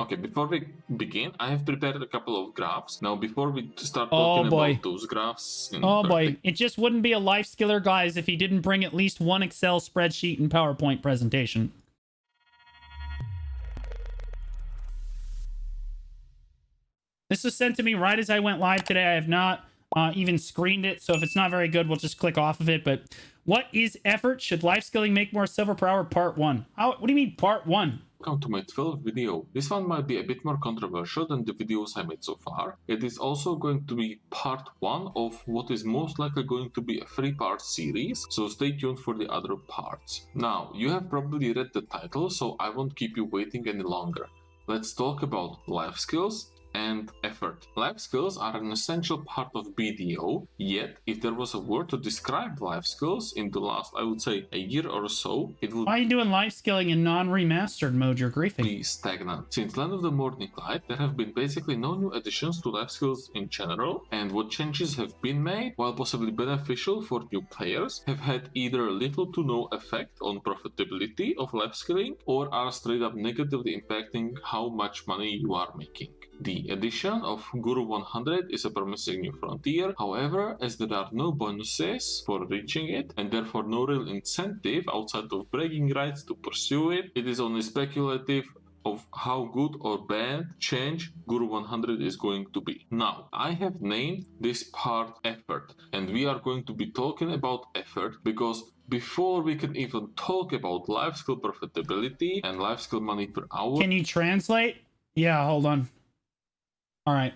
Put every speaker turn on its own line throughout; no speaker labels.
Okay, before we begin, I have prepared a couple of graphs. Now, before we start
Oh,
talking
boy.
about those graphs...
Oh boy, it just wouldn't be a Lifeskiller, guys, if he didn't bring at least one Excel spreadsheet and PowerPoint presentation. This was sent to me right as I went live today. I have not even screened it, so if it's not very good, we'll just click off of it. But what is effort? Should Lifeskilling make more silver per hour? Part 1. What do you mean part 1?
Welcome to my 12th video. This one might be a bit more controversial than the videos I made so far. It is also going to be part 1 of what is most likely going to be a 3-part series, so stay tuned for the other parts. Now, you have probably read the title, so I won't keep you waiting any longer. Let's talk about life skills and effort. Life skills are an essential part of BDO, yet if there was a word to describe life skills in the last, I would say, a year or so, it would
Why are you doing Lifeskilling in non-remastered mode? You're griefing.
be stagnant. Since Land of the Morning Light, there have been basically no new additions to life skills in general, and what changes have been made, while possibly beneficial for new players, have had either little to no effect on profitability of life skilling, or are straight up negatively impacting how much money you are making. The addition of Guru 100 is a promising new frontier, however, as there are no bonuses for reaching it, and therefore no real incentive outside of bragging rights to pursue it, it is only speculative of how good or bad change Guru 100 is going to be. Now, I have named this part effort, and we are going to be talking about effort because before we can even talk about life skill profitability and life skill money per hour...
Can you translate? Yeah, hold on. All right.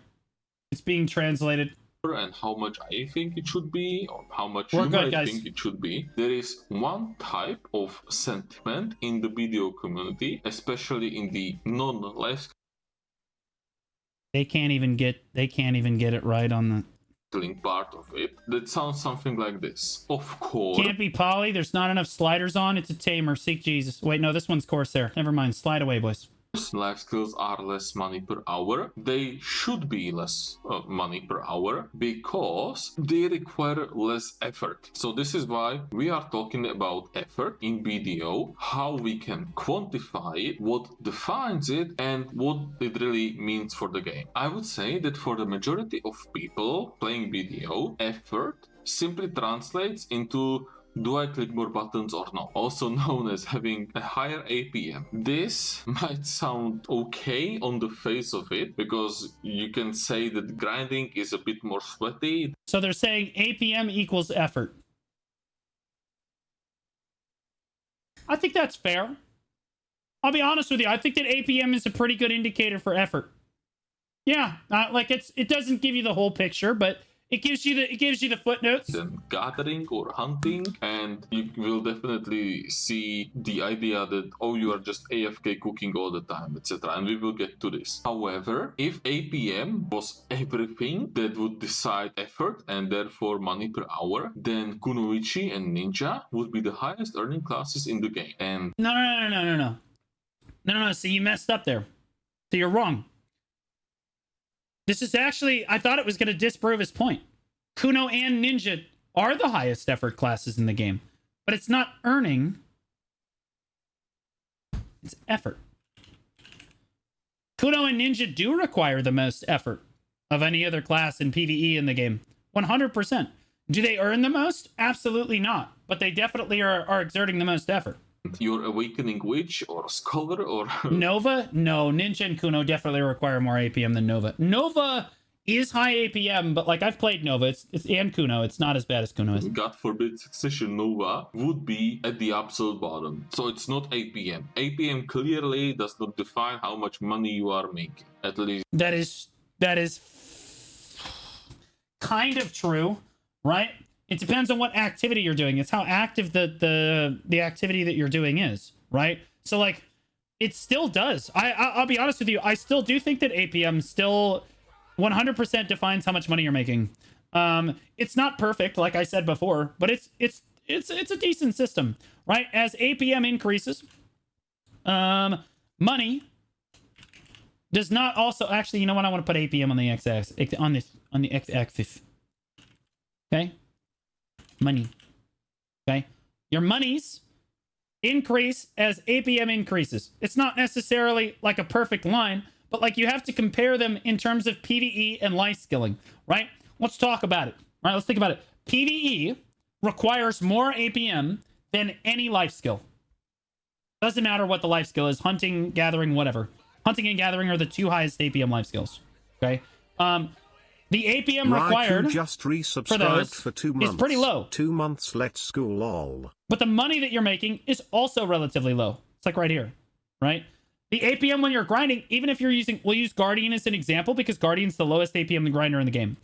It's being translated.
And how much I think it should be, or how much
We're
you
good,
might
guys.
think it should be. There is one type of sentiment in the video community, especially in the non-life
They can't even get it right on the...
skilling part of it, that sounds something like this. Of course,
Can't be poly. There's not enough sliders on. It's a tamer. Seek Jesus. Wait, no, this one's Corsair. Never mind. Slide away, boys.
life skills are less money per hour. They should be less money per hour because they require less effort. So this is why we are talking about effort in BDO, how we can quantify it, what defines it, and what it really means for the game. I would say that for the majority of people playing BDO, effort simply translates into do I click more buttons or not? Also known as having a higher APM. This might sound okay on the face of it, because you can say that grinding is a bit more sweaty.
So they're saying APM equals effort. I think that's fair. I'll be honest with you. I think that APM is a pretty good indicator for effort. Yeah, like it doesn't give you the whole picture, but it gives you the footnotes.
Than gathering or hunting, and you will definitely see the idea that, oh, you are just AFK cooking all the time, etc. And we will get to this. However, if APM was everything that would decide effort and therefore money per hour, then Kunoichi and Ninja would be the highest earning classes in the game. And
No. So you messed up there. So you're wrong. This is actually, I thought it was going to disprove his point. Kuno and Ninja are the highest effort classes in the game, but it's not earning. It's effort. Kuno and Ninja do require the most effort of any other class in PvE in the game. 100%. Do they earn the most? Absolutely not. But they definitely are exerting the most effort.
your Awakening Witch or Scholar or...
Nova? No, Ninja and Kuno definitely require more APM than Nova. Nova is high APM, but like I've played Nova, it's and Kuno, it's not as bad as Kuno is.
God forbid Succession Nova would be at the absolute bottom. So it's not APM. APM clearly does not define how much money you are making. At least
That is kind of true, right? It depends on what activity you're doing. It's how active the activity that you're doing is, right? So like, it still does. I'll be honest with you. I still do think that APM still 100% defines how much money you're making. It's not perfect, like I said before, but it's a decent system, right? As APM increases, money does not also actually. You know what? I want to put APM on the x-axis on the x-axis. Okay. Money. Okay. Your monies increase as APM increases. It's not necessarily like a perfect line, but like you have to compare them in terms of PvE and life skilling, right? Let's talk about it. Right? Let's think about it. PvE requires more APM than any life skill. Doesn't matter what the life skill is, hunting, gathering, whatever. Hunting and gathering are the two highest APM life skills. Okay. The APM required
just
for those
for 2 months.
is pretty low.
2 months, let's go lol.
But the money that you're making is also relatively low. It's like right here, right? The APM when you're grinding, even if you're using, we'll use Guardian as an example because Guardian's the lowest APM grinder in the game.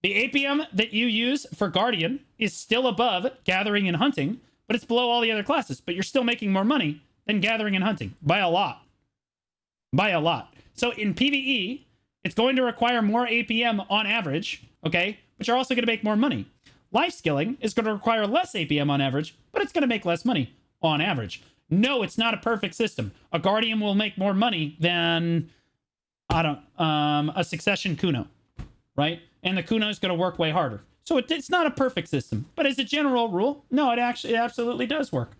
The APM that you use for Guardian is still above gathering and hunting, but it's below all the other classes. But you're still making more money than gathering and hunting by a lot. By a lot. So in PvE, it's going to require more APM on average, okay? But you're also going to make more money. Life skilling is going to require less APM on average, but it's going to make less money on average. No, it's not a perfect system. A Guardian will make more money than, a Succession Kuno, right? And the Kuno is going to work way harder. So it's not a perfect system. But as a general rule, no, it absolutely does work.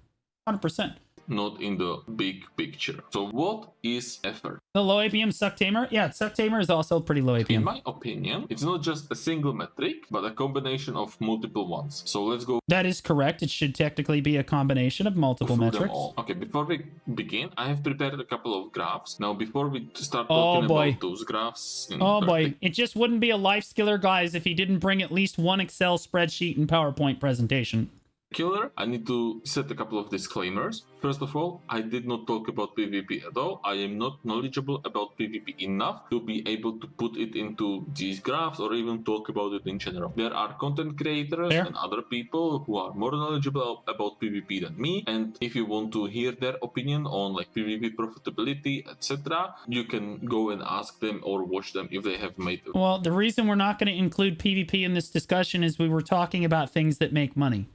100%.
Not in the big picture. So what is effort?
The low APM Suck Tamer? Yeah, Suck Tamer is also pretty low APM.
In my opinion, it's not just a single metric, but a combination of multiple ones. So let's go.
That is correct. It should technically be a combination of multiple
through
metrics.
them all. Okay, before we begin, I have prepared a couple of graphs. Now, before we start talking about those graphs...
Boy, it just wouldn't be a life skiller, guys, if he didn't bring at least one Excel spreadsheet and PowerPoint presentation.
Killer, I need to set a couple of disclaimers. First of all, I did not talk about PvP at all. I am not knowledgeable about PvP enough to be able to put it into these graphs or even talk about it in general. There are content creators and other people who are more knowledgeable about PvP than me, and if you want to hear their opinion on like PvP profitability, etc., you can go and ask them or watch them if they have made it.
Well, the reason we're not going to include PvP in this discussion is we were talking about things that make money.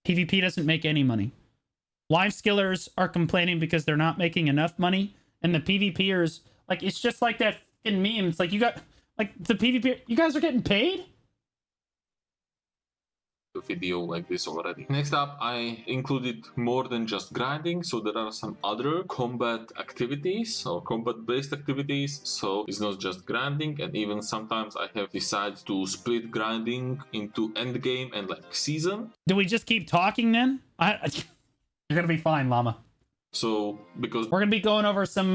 PvP doesn't make any money. Live skillers are complaining because they're not making enough money, and the PvPers, like, it's just like that in meme. It's like you got, like, the PvP, you guys are getting paid?
Video like this already. Next up, I included more than just grinding, so there are some other combat activities or combat-based activities, so it's not just grinding, and even sometimes I have decided to split grinding into endgame and like season.
Do we just keep talking then? You're gonna be fine, Llama.
So, because
we're gonna be going over some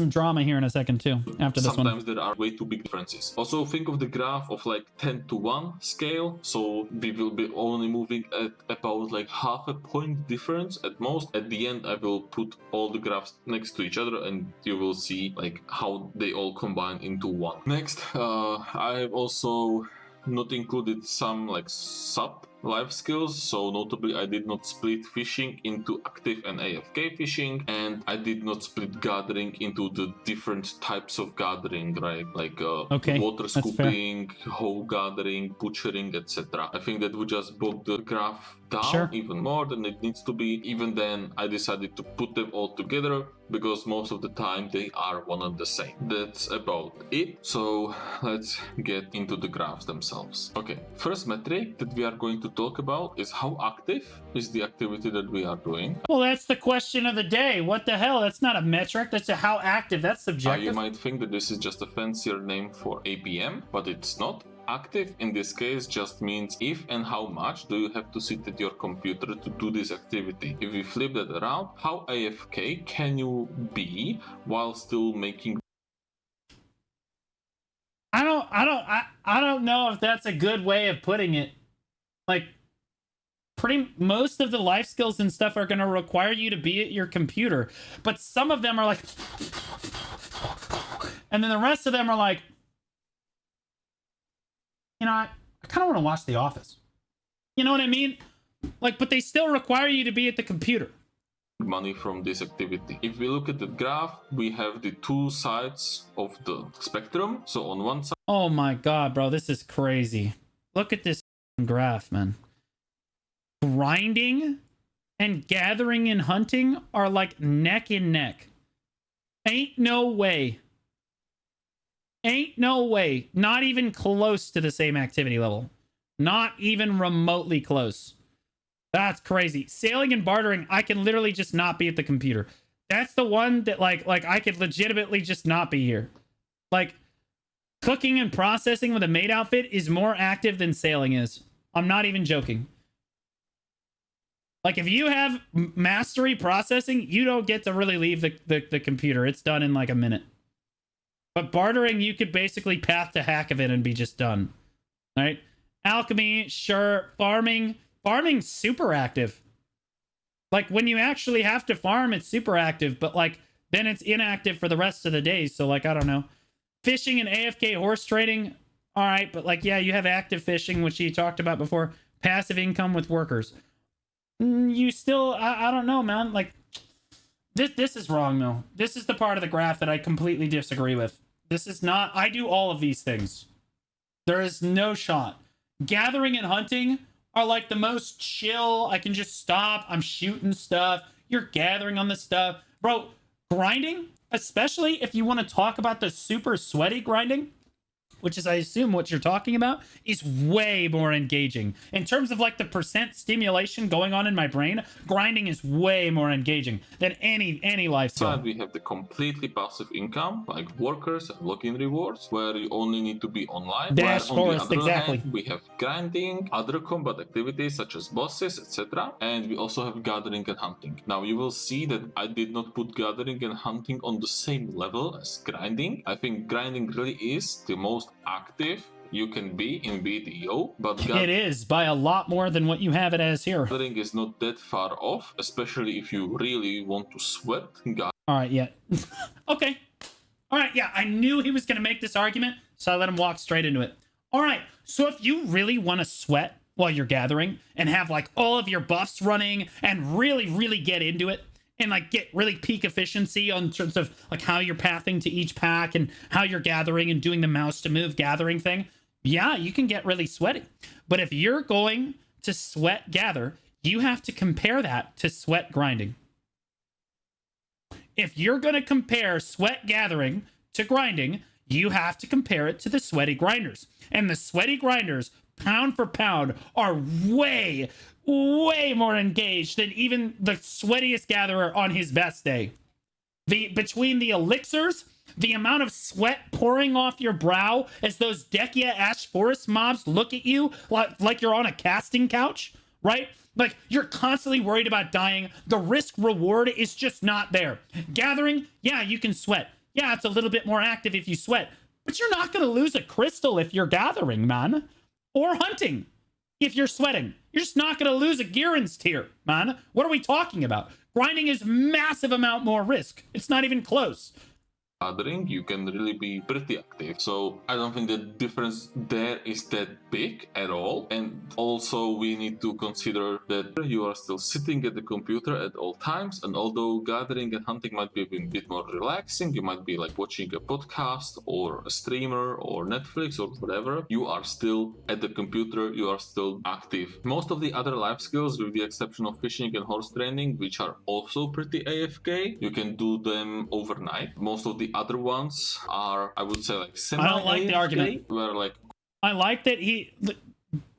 drama here in a second too, after this one.
Sometimes there are way too big differences. Also, think of the graph of like 10:1 scale. So we will be only moving at about like half a point difference at most. At the end, I will put all the graphs next to each other and you will see like how they all combine into one. Next, I have also not included some like sub life skills, so notably I did not split fishing into active and AFK fishing, and I did not split gathering into the different types of gathering, right? Like water scooping, hoe gathering, butchering, etc. I think that would just bog the graph down even more than it needs to be. Even then, I decided to put them all together because most of the time they are one and the same. That's about it. So let's get into the graphs themselves. Okay, first metric that we are going to talk about is how active is the activity that we are doing.
Well, that's the question of the day. What the hell? That's not a metric. That's how active. That's subjective.
You might think that this is just a fancier name for APM, but it's not. Active in this case just means if and how much do you have to sit at your computer to do this activity. If we flip that around, how AFK can you be while still making...
I don't know if that's a good way of putting it. Like, most of the life skills and stuff are going to require you to be at your computer, but some of them are like, and then the rest of them are like, you know, I kind of want to watch The Office. You know what I mean? Like, but they still require you to be at the computer.
Money from this activity. If we look at the graph, we have the two sides of the spectrum. So on one side...
Oh my god, bro, this is crazy. Look at this graph, man. Grinding and gathering and hunting are like neck and neck. Ain't no way. Ain't no way. Not even close to the same activity level. Not even remotely close. That's crazy. Sailing and bartering, I can literally just not be at the computer. That's the one that like I could legitimately just not be here. Like, cooking and processing with a maid outfit is more active than sailing is. I'm not even joking. Like, if you have mastery processing, you don't get to really leave the computer. It's done in like a minute. But bartering, you could basically path to hack of it and be just done. All right? Alchemy, sure. Farming's super active. Like, when you actually have to farm, it's super active, but like then it's inactive for the rest of the day. So like, I don't know. Fishing and AFK horse trading, all right, but like, yeah, you have active fishing, which you talked about before. Passive income with workers. You still, I don't know, man. Like, this is wrong, though. This is the part of the graph that I completely disagree with. This is not, I do all of these things. There is no shot. Gathering and hunting are like the most chill. I can just stop. I'm shooting stuff. You're gathering on the stuff. Bro, grinding, especially if you want to talk about the super sweaty grinding, which is, I assume, what you're talking about, is way more engaging. In terms of like the percent stimulation going on in my brain, grinding is way more engaging than any life skill.
We have the completely passive income, like workers and login rewards, where you only need to be online.
Dash
Where on
forest,
the other
exactly.
hand, we have grinding, other combat activities such as bosses, etc. And we also have gathering and hunting. Now you will see that I did not put gathering and hunting on the same level as grinding. I think grinding really is the most active you can be in BDO, but
It is by a lot more than what you have it as here.
gathering is not that far off, especially if you really want to sweat.
All right, yeah. Okay. All right, yeah, I knew he was going to make this argument, so I let him walk straight into it. All right, so if you really want to sweat while you're gathering and have like all of your buffs running and really get into it, and like get really peak efficiency on terms of like how you're pathing to each pack and how you're gathering and doing the mouse to move gathering thing, yeah, you can get really sweaty. But if you're going to sweat gather, you have to compare that to sweat grinding. If you're going to compare sweat gathering to grinding, you have to compare it to the sweaty grinders. And the sweaty grinders, pound for pound, are way more engaged than even the sweatiest gatherer on his best day. Between the elixirs, the amount of sweat pouring off your brow as those Dekia Ash Forest mobs look at you like you're on a casting couch, right? Like, you're constantly worried about dying. The risk reward is just not there. Gathering, yeah, you can sweat. Yeah, it's a little bit more active if you sweat, but you're not going to lose a crystal if you're gathering, man. Or hunting if you're sweating. You're just not going to lose a Giron's tier, man. What are we talking about? Grinding is massive amount more risk. It's not even close.
Gathering, you can really be pretty active. So I don't think the difference there is that big at all. And also we need to consider that you are still sitting at the computer at all times. And although gathering and hunting might be a bit more relaxing, you might be like watching a podcast or a streamer or Netflix or whatever, you are still at the computer, you are still active. Most of the other life skills, with the exception of fishing and horse training, which are also pretty AFK, you can do them overnight. Most of the other ones are, I would say, like semi-AFK.
I don't like the argument.
Where like,
I like that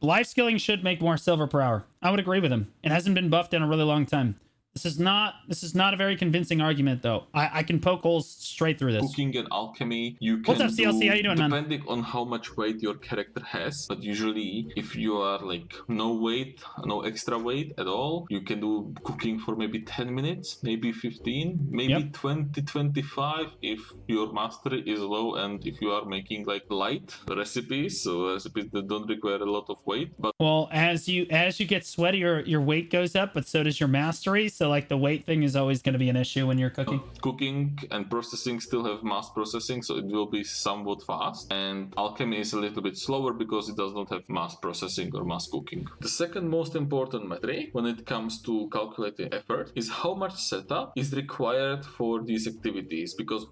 life skilling should make more silver per hour. I would agree with him. It hasn't been buffed in a really long time. This is not a very convincing argument, though. I can poke holes straight through this.
Cooking and alchemy, you can
What's up, CLC? How you doing, man?
Depending on how much weight your character has, but usually if you are like no weight, no extra weight at all, you can do cooking for maybe 10 minutes, maybe 15, maybe 20, 25 if your mastery is low and if you are making like light recipes, so recipes that don't require a lot of weight. But
well, as you get sweatier, your weight goes up, but so does your mastery. So like the weight thing is always going to be an issue when you're cooking.
Cooking and processing still have mass processing, so it will be somewhat fast. And alchemy is a little bit slower because it does not have mass processing or mass cooking. The second most important metric when it comes to calculating effort is how much setup is required for these activities, because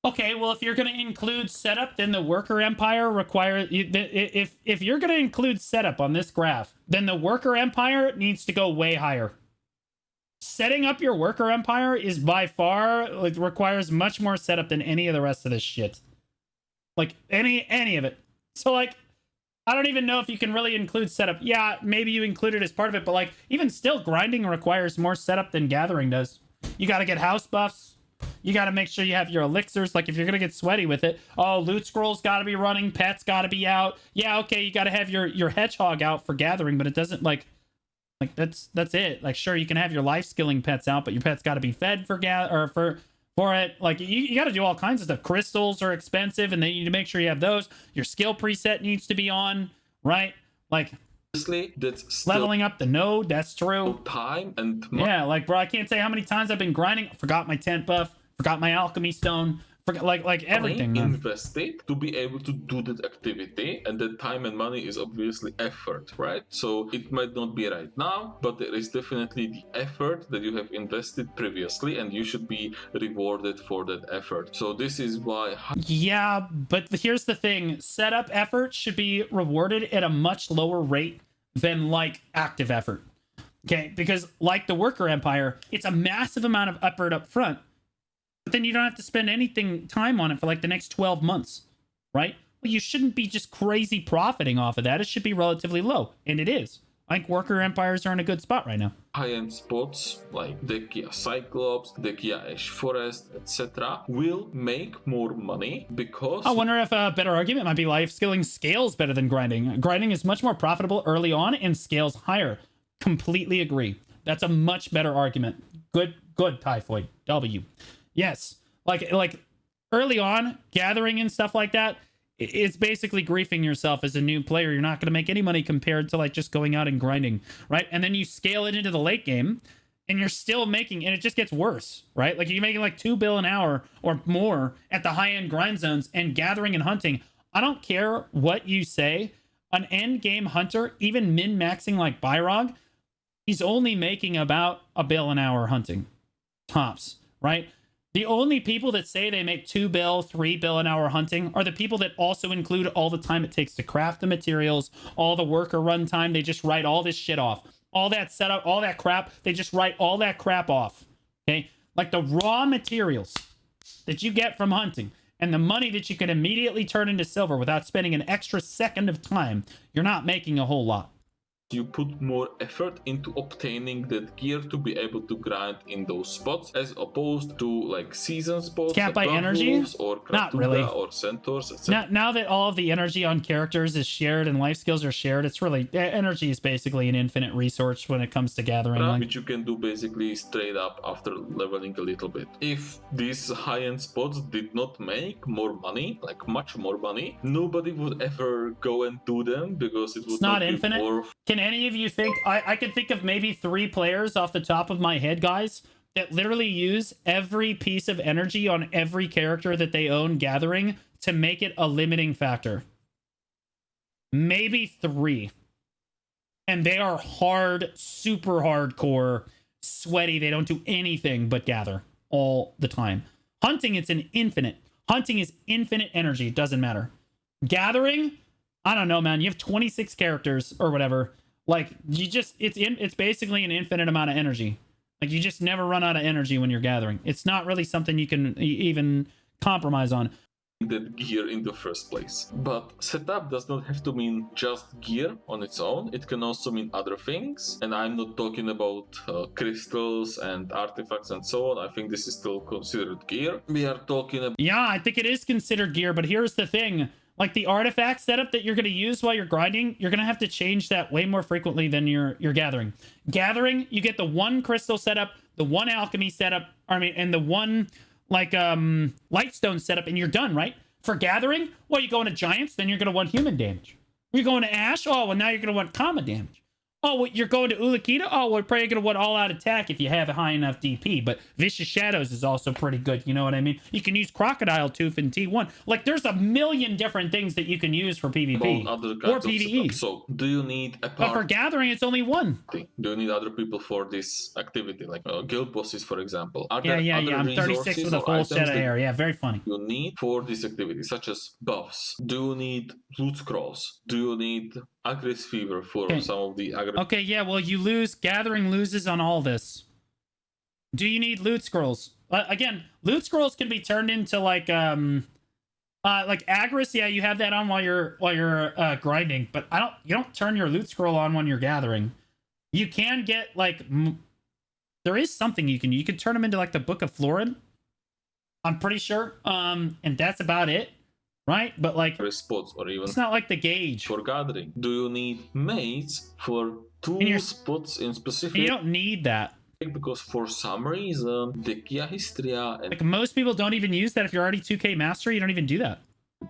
okay, well, if you're going to include setup, then the worker empire requires... If you're going to include setup on this graph, then the worker empire needs to go way higher. Setting up your worker empire is by far... Like, requires much more setup than any of the rest of this shit. Like, any of it. So, like, I don't even know if you can really include setup. Yeah, maybe you include it as part of it, but like even still, grinding requires more setup than gathering does. You got to get house buffs. You got to make sure you have your elixirs. Like if you're gonna get sweaty with it, oh, loot scrolls got to be running, pets got to be out. Yeah, okay, you got to have your hedgehog out for gathering, but it doesn't like that's it. Like sure, you can have your life skilling pets out, but your pets got to be fed for for it. Like you got to do all kinds of stuff. Crystals are expensive and they need to make sure you have those. Your skill preset needs to be on, right? Like
Honestly, that's still
leveling up the node, that's true.
time and
Yeah, like bro, I can't say how many times I've been grinding. Forgot my tent buff, forgot my alchemy stone, forgot like everything, man.
invested to be able to do that activity, and that time and money is obviously effort, right? So it might not be right now, but there is definitely the effort that you have invested previously, and you should be rewarded for that effort. So this is why
Yeah, but here's the thing. Setup effort should be rewarded at a much lower rate than like active effort. Okay, because like the worker empire, it's a massive amount of effort up front, but then you don't have to spend anything time on it for like the next 12 months, right? Well, you shouldn't be just crazy profiting off of that. It should be relatively low, and it is. I think worker empires are in a good spot right now.
high-end spots like the Kia Cyclops, the Kia Ash Forest, etc. will make more money because
I wonder if a better argument might be life skilling scales better than grinding. Grinding is much more profitable early on and scales higher. Completely agree. That's a much better argument. Good Typhoid. W. Yes. Like early on, gathering and stuff like that, it's basically griefing yourself as a new player. You're not going to make any money compared to like just going out and grinding, right? And then you scale it into the late game and you're still making, and it just gets worse, right? Like you're making like 2 bill an hour or more at the high-end grind zones, and gathering and hunting. I don't care what you say. An end game hunter, even min-maxing like Byrog, he's only making about $1 bill an hour hunting. Tops, right? The only people that say they make 2 bill, 3 bill an hour hunting are the people that also include all the time it takes to craft the materials, all the worker run time. They just write all this shit off. All that setup, all that crap, they just write all that crap off. Okay? Like the raw materials that you get from hunting and the money that you can immediately turn into silver without spending an extra second of time, you're not making a whole lot.
you put more effort into obtaining that gear to be able to grind in those spots, as opposed to like season spots
Can't
like
buy energy?
or
Not
Kratuga
really.
or centaurs, etc.
Now that all of the energy on characters is shared and life skills are shared, it's really, energy is basically an infinite resource when it comes to gathering. Like,
Which you can do basically straight up after leveling a little bit. If these high-end spots did not make more money, like much more money, nobody would ever go and do them because it would
it's not
be
infinite.
more.
Can any of you think, I can think of maybe 3 players off the top of my head, guys, that literally use every piece of energy on every character that they own gathering to make it a limiting factor. Maybe 3. And they are hard, super hardcore, sweaty. They don't do anything but gather all the time. Hunting, it's an infinite. Hunting is infinite energy. It doesn't matter. Gathering, I don't know, man. You have 26 characters or whatever. Like, you just, it's basically an infinite amount of energy. Like, you just never run out of energy when you're gathering. It's not really something you can even compromise on.
That gear in the first place. But setup does not have to mean just gear on its own. It can also mean other things. And I'm not talking about crystals and artifacts and so on. I think this is still considered gear. We are talking about...
Yeah, I think it is considered gear, but here's the thing. Like, the artifact setup that you're going to use while you're grinding, you're going to have to change that way more frequently than you're gathering. Gathering, you get the 1 crystal setup, the 1 alchemy setup, and the 1... like lightstone setup, and you're done, right? For gathering, well, you go into giants, then you're gonna want human damage. You're going to ash, oh well, now you're gonna want comma damage. Oh, well, you're going to Ulakita, oh well, probably gonna want all out attack if you have a high enough DP. But Vicious Shadows is also pretty good, you know what I mean? You can use Crocodile Tooth in T1. Like, there's a million different things that you can use for PvP or PvE.
So do you need a
But for gathering, it's only 1.
Do you need other people for this activity, like guild bosses, for example? Are
Yeah,
there other
I'm 36 with a full set of hair. Yeah, very funny.
You need for this activity, such as buffs? Do you need loot scrolls? Do you need aggressive fever for some of the aggressive?
Okay, yeah, well, gathering loses on all this. Do you need loot scrolls? Again, loot scrolls can be turned into like Like Agris, yeah, you have that on while you're grinding, but you don't turn your loot scroll on when you're gathering. You can get like there is something you can turn them into like the Book of Florin. I'm pretty sure. And that's about it, right? But like
spots or even
it's not like the gauge
for gathering. Do you need mates for two spots in specific?
You don't need that.
Because for some reason, Dekia Histria and
like most people don't even use that. If you're already 2K master, you don't even do that.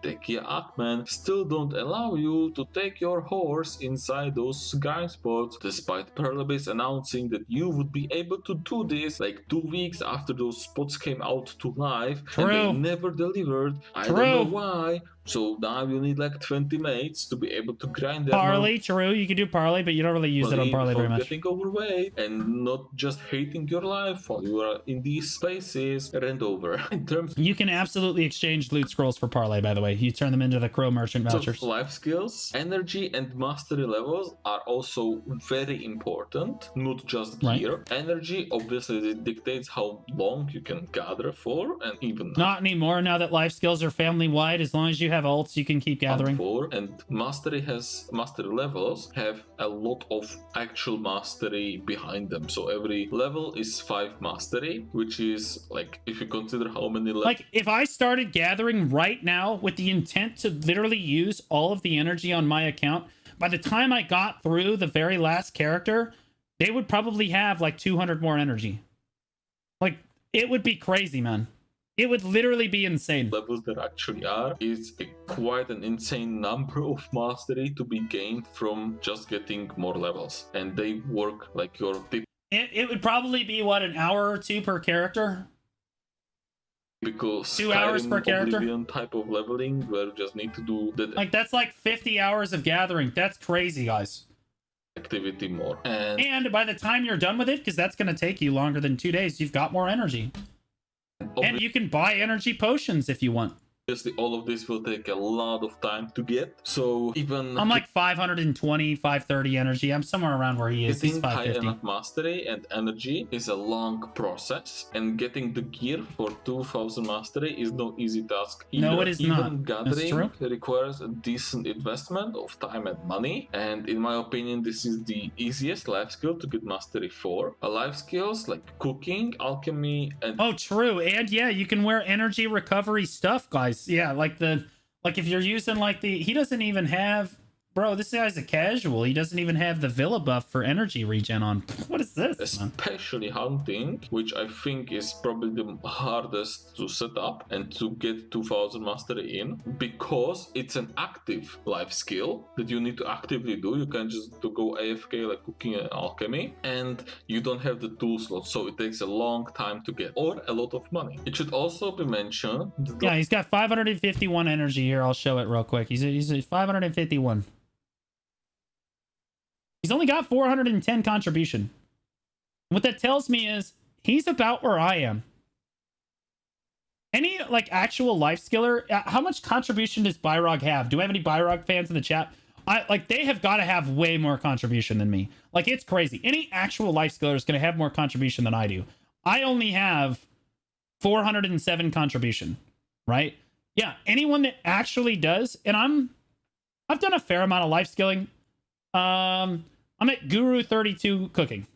Dekia Akman still don't allow you to take your horse inside those grind spots, despite Perlebase announcing that you would be able to do this like 2 weeks after those spots came out to live.
True.
And they never delivered. I don't know why. So now you need like 20 mates to be able to grind them.
Parley, true. You can do Parley, but you don't really use it on Parley very much.
Getting overweight and not just hating your life while you are in these spaces. Rent over. In terms,
you can absolutely exchange loot scrolls for Parley. By the way, you turn them into the Crow Merchant vouchers.
So life skills, energy, and mastery levels are also very important. Not just gear. Right. Energy obviously dictates how long you can gather for, and even
not anymore now that life skills are family wide. As long as you have ults, you can keep gathering.
And mastery levels have a lot of actual mastery behind them. So every level is 5 mastery, which is like, if you consider how many levels.
Like if I started gathering right now with the intent to literally use all of the energy on my account, by the time I got through the very last character, they would probably have like 200 more energy. Like it would be crazy, man. It would literally be insane.
Levels that actually are is quite an insane number of mastery to be gained from just getting more levels, and they work like your tip.
It would probably be what, an hour or 2 per character?
Because
2 hours per character
type of leveling where you just need to do that.
Like that's like 50 hours of gathering. That's crazy, guys.
Activity more,
and by the time you're done with it, because that's going to take you longer than 2 days, you've got more energy. And you can buy energy potions if you want.
Obviously, all of this will take a lot of time to get. So even
I'm like 520, 530 energy. I'm somewhere around where he is. He's 550.
High enough mastery and energy is a long process, and getting the gear for 2000 mastery is no easy task either.
No, it is
even
not.
Gathering requires a decent investment of time and money, and in my opinion, this is the easiest life skill to get mastery for. Life skills like cooking, alchemy, and
true. And yeah, you can wear energy recovery stuff, guys. Yeah, like if you're using like he doesn't even have, bro, this guy's a casual. He doesn't even have the Villa buff for energy regen on. What is this?
Especially hunting, which I think is probably the hardest to set up and to get 2000 mastery in, because it's an active life skill that you need to actively do. You can't just go AFK like cooking and alchemy, and you don't have the tool slot, so it takes a long time to get, or a lot of money. It should also be mentioned that
he's got 551 energy here. I'll show it real quick. He's at 551. He's only got 410 contribution. What that tells me is he's about where I am. Any like actual life skiller, how much contribution does Byrog have? Do I have any Byrog fans in the chat? They have got to have way more contribution than me. Like it's crazy. Any actual life skiller is going to have more contribution than I do. I only have 407 contribution, right? Yeah, anyone that actually does, and I've done a fair amount of life skilling. I'm at Guru 32 cooking.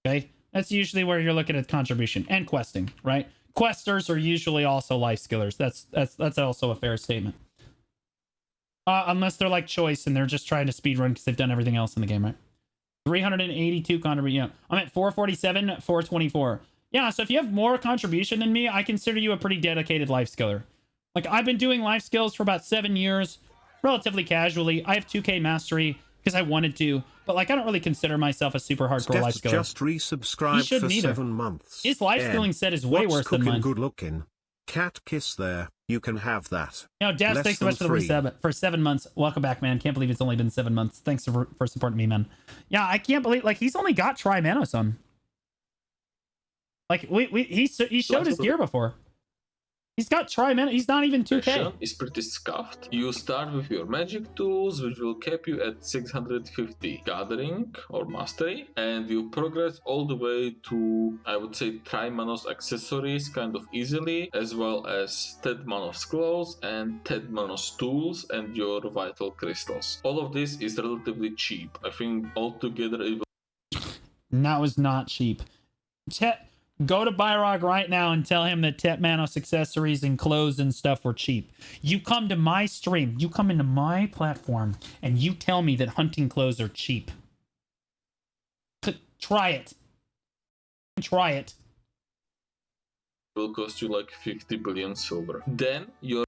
Okay, that's usually where you're looking at contribution and questing, right? Questers are usually also life skillers. That's also a fair statement. Unless they're like choice and they're just trying to speedrun because they've done everything else in the game, right? 382 contribution. Yeah, I'm at 447, 424. Yeah, so if you have more contribution than me, I consider you a pretty dedicated life skiller. Like I've been doing life skills for about 7 years, relatively casually. I have 2K mastery because I wanted to, but like I don't really consider myself a super hardcore life skiller.
Just resubscribed for 7 months.
His life skilling set is way worse than mine.
Good looking. Cat kiss there. You can have that.
No, Dash, thanks so much for the reset for 7 months. Welcome back, man. Can't believe it's only been 7 months. Thanks for supporting me, man. Yeah, I can't believe like he's only got Tri-Manos on. Like he showed his gear before. He's got Tri-Mana. He's not even 2K.
Session is pretty scuffed. You start with your magic tools, which will cap you at 650 gathering or mastery, and you progress all the way to, I would say, Tri-Manos accessories kind of easily, as well as Ted Manos clothes and Ted Manos tools and your vital crystals. All of this is relatively cheap. I think altogether it was...
That was not cheap. Go to Byrog right now and tell him that Tet Manos accessories and clothes and stuff were cheap. You come to my stream, you come into my platform, and you tell me that hunting clothes are cheap. Try it. Try it.
will cost you like 50 billion silver. Then your...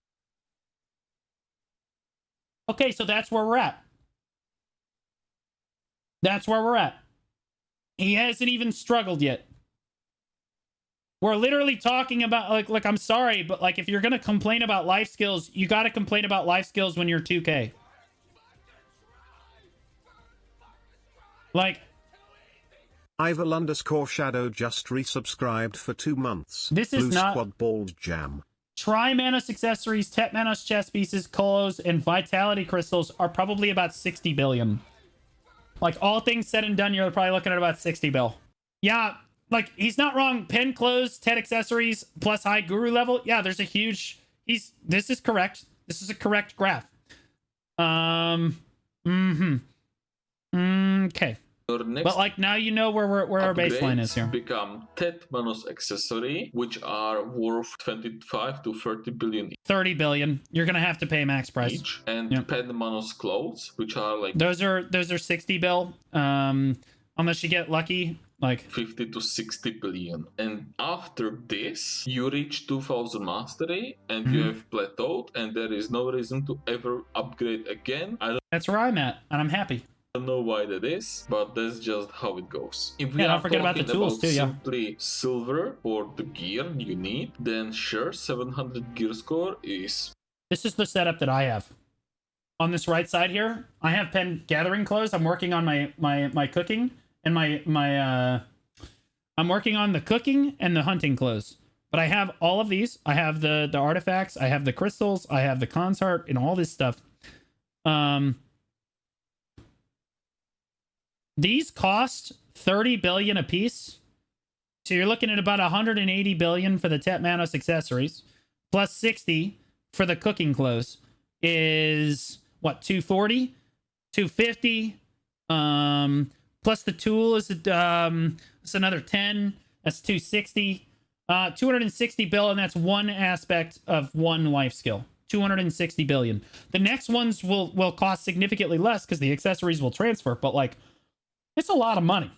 Okay, so that's where we're at. That's where we're at. He hasn't even struggled yet. We're literally talking about, like, I'm sorry, but, like, if you're going to complain about life skills, you got to complain about life skills when you're 2K. Like...
Ival_Shadow just resubscribed for 2 months.
This is
Blue
not...
Squad Bald Jam.
Tri-Manos accessories, Tet Manos chess pieces, colos, and vitality crystals are probably about 60 billion. Like, all things said and done, you're probably looking at about 60 bill. Yeah, like, he's not wrong. Pen clothes, Tet accessories, plus high guru level. Yeah, there's a huge... This is correct. This is a correct graph. Okay. But, like, now you know where our baseline is here.
Become Tet Manos accessory, which are worth 25 to 30 billion
30 billion. You're gonna have to pay max price
each, and Pen Manos clothes, which are like
those are 60 bill. Unless you get lucky, like
50 to 60 billion. And after this, you reach 2000 mastery, and you have plateaued, and there is no reason to ever upgrade again.
That's where I'm at, and I'm happy.
I don't know why that is, but that's just how it goes. If we
Yeah,
are
don't forget about the
talking
tools too, yeah.
simply silver for the gear you need, then sure, 700 gear score is...
This is the setup that I have. On this right side here, I have pen gathering clothes. I'm working on my cooking and I'm working on the cooking and the hunting clothes. But I have all of these. I have the artifacts, I have the crystals, I have the consort and all this stuff. These cost 30 billion a piece. So you're looking at about 180 billion for the Tet Manos accessories, plus 60 for the cooking clothes is what, 240, 250. Plus the tool is it's another 10. That's 260. 260 bill, and that's one aspect of one life skill. 260 billion. The next ones will cost significantly less because the accessories will transfer, but like, it's a lot of money.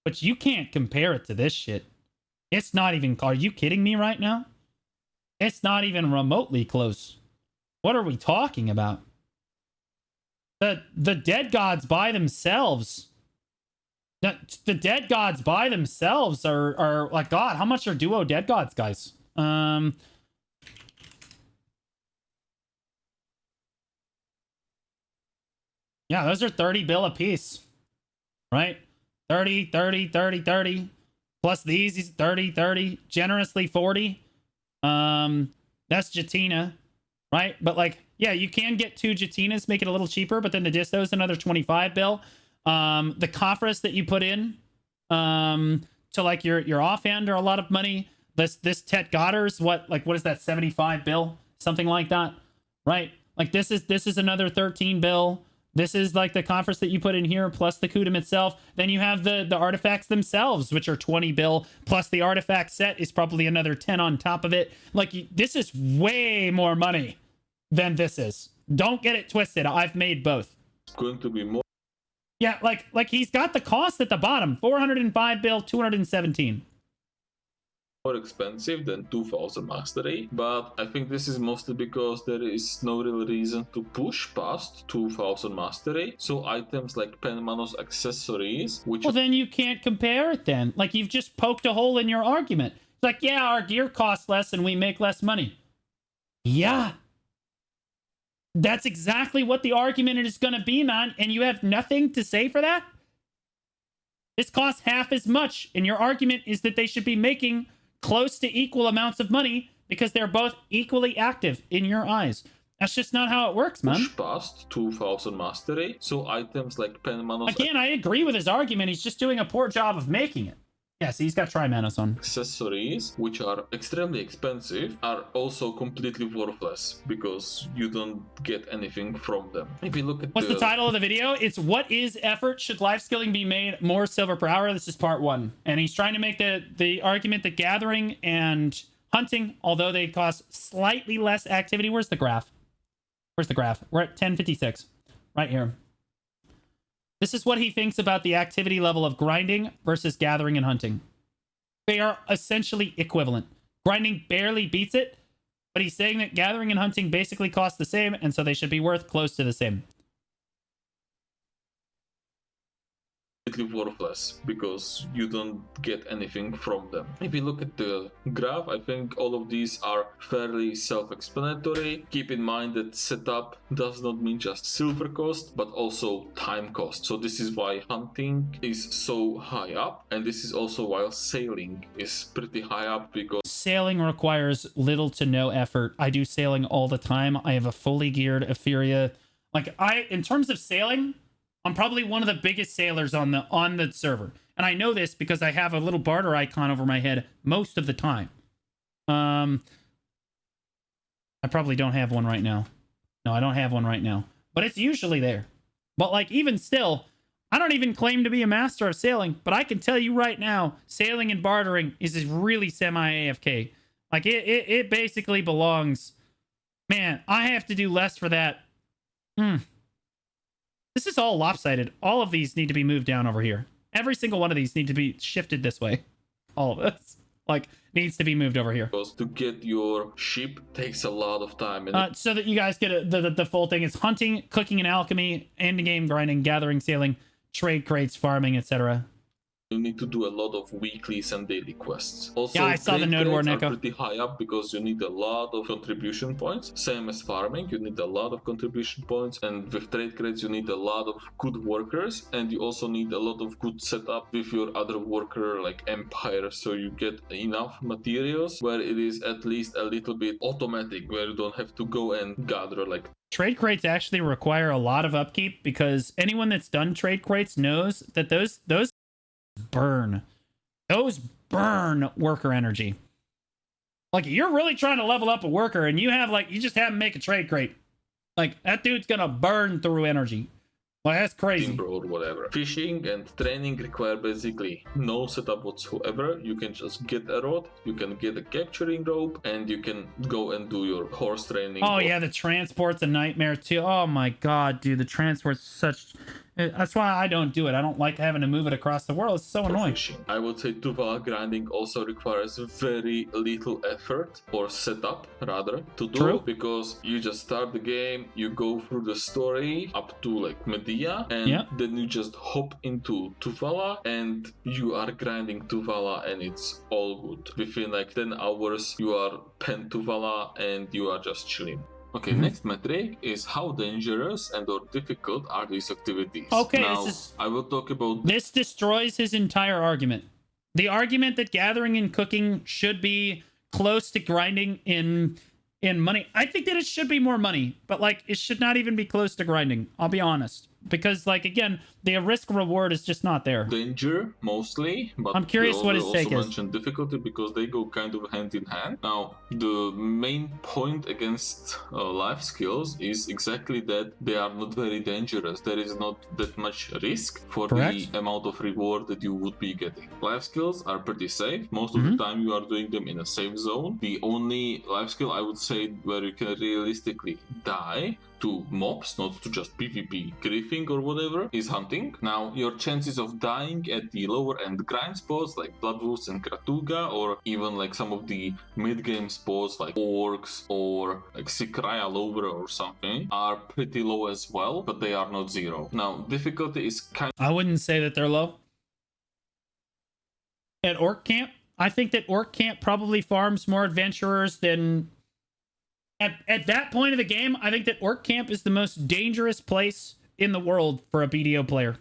But you can't compare it to this shit. It's not even... Are you kidding me right now? It's not even remotely close. What are we talking about? The dead gods by themselves... The dead gods by themselves are like... God, how much are duo dead gods, guys? Yeah, those are 30 bill a piece. Right? 30, 30, 30, 30. Plus these is 30, 30. Generously 40. That's Jatina. Right? But like, yeah, you can get 2 Jatinas, make it a little cheaper, but then the disto is another 25 bill. The Kafras that you put in to like your offhand are a lot of money. This Tet Goddard's what is that, 75 bill? Something like that. Right? Like this is another 13 bill. This is like the conference that you put in here, plus the Kudum itself. Then you have the artifacts themselves, which are 20 bill, plus the artifact set is probably another 10 on top of it. Like, this is way more money than this is. Don't get it twisted. I've made both.
It's going to be more...
Yeah, like he's got the cost at the bottom. 405 bill, 217.
More expensive than 2000 mastery, but I think this is mostly because there is no real reason to push past 2000 mastery. So items like Pen Manos accessories, which...
Well, then you can't compare it then. Like, you've just poked a hole in your argument. It's like, yeah, our gear costs less and we make less money. Yeah. That's exactly what the argument is going to be, man. And you have nothing to say for that? This costs half as much. And your argument is that they should be making close to equal amounts of money because they're both equally active in your eyes. That's just not how it works, man.
Push past 2000 mastery, so items like Penmanos
Again, I agree with his argument. He's just doing a poor job of making it. Yeah, see, he's got Trimanos on.
accessories, which are extremely expensive, are also completely worthless because you don't get anything from them. If you look at
What's the title of the video? It's What is Effort? Should Lifeskilling be made more silver per hour? This is part 1. And he's trying to make the argument that gathering and hunting, although they cost slightly less activity. Where's the graph? Where's the graph? We're at 1056. Right here. This is what he thinks about the activity level of grinding versus gathering and hunting. They are essentially equivalent. Grinding barely beats it, but he's saying that gathering and hunting basically cost the same, and so they should be worth close to the same.
worthless because you don't get anything from them. If you look at the graph, I think all of these are fairly self-explanatory. Keep in mind that setup does not mean just silver cost, but also time cost. So this is why hunting is so high up, and this is also why sailing is pretty high up, because
sailing requires little to no effort. I do sailing all the time. I have a fully geared Etheria. Like, in terms of sailing, I'm probably one of the biggest sailors on the server. And I know this because I have a little barter icon over my head most of the time. I probably don't have one right now. No, I don't have one right now. But it's usually there. But like, even still, I don't even claim to be a master of sailing, but I can tell you right now, sailing and bartering is really semi-AFK. Like, it basically belongs. Man, I have to do less for that. This is all lopsided. All of these need to be moved down over here. Every single one of these need to be shifted this way. All of this, like, needs to be moved over here.
because to get your ship takes a lot of time. And
So that you guys get the full thing. It's hunting, cooking and alchemy, end-game grinding, gathering, sailing, trade crates, farming, etc.
you need to do a lot of weeklies and daily quests. Also,
Yeah, I saw the
trade
Node War,
crates are
Neko.
pretty high up because you need a lot of contribution points. Same as farming, you need a lot of contribution points, and with trade crates you need a lot of good workers, and you also need a lot of good setup with your other worker like empire, so you get enough materials where it is at least a little bit automatic, where you don't have to go and gather like
Trade crates actually require a lot of upkeep because anyone that's done trade crates knows that those burn worker energy. Like, you're really trying to level up a worker and you just have him make a trade crate. Like, that dude's gonna burn through energy. Like, that's crazy.
timber or whatever. Fishing and training require basically no setup whatsoever. You can just get a rod, you can get a capturing rope, and you can go and do your horse training.
Oh yeah, the transport's a nightmare too. Oh my god, dude, the transport's such. That's why I don't do it. I don't like having to move it across the world. It's so annoying.
Fishing. I would say Tuvala grinding also requires very little effort or setup rather to do.
True.
Because you just start the game, you go through the story up to like Medea, and
Yeah.
then you just hop into Tuvala and you are grinding Tuvala and it's all good. Within like 10 hours you are pen Tuvala and you are just chilling. Okay, next metric is how dangerous and or difficult are these activities.
Okay,
now,
this is-
I will talk about
This destroys his entire argument. The argument that gathering and cooking should be close to grinding in money. I think that it should be more money, but like, it should not even be close to grinding. I'll be honest. Because, like, again, the risk reward is just not there.
danger mostly, but
I'm curious what his
we
take
also
is.
mention difficulty because they go kind of hand in hand. Now, the main point against life skills is exactly that they are not very dangerous. There is not that much risk for
Correct.
the amount of reward that you would be getting. Life skills are pretty safe. Most of
Mm-hmm.
the time you are doing them in a safe zone. The only life skill I would say where you can realistically die to mobs, not to just PvP griefing or whatever, is hunting. Now, your chances of dying at the lower end grind spots like Bloodwolves and Kratuga, or even like some of the mid-game spots like Orcs or like Sikraya Lover or something, are pretty low as well, but they are not zero. Now, difficulty is kind
I wouldn't say that they're low. At Orc Camp, I think that Orc Camp probably farms more adventurers than... At that point of the game, I think that Orc Camp is the most dangerous place in the world for a BDO player.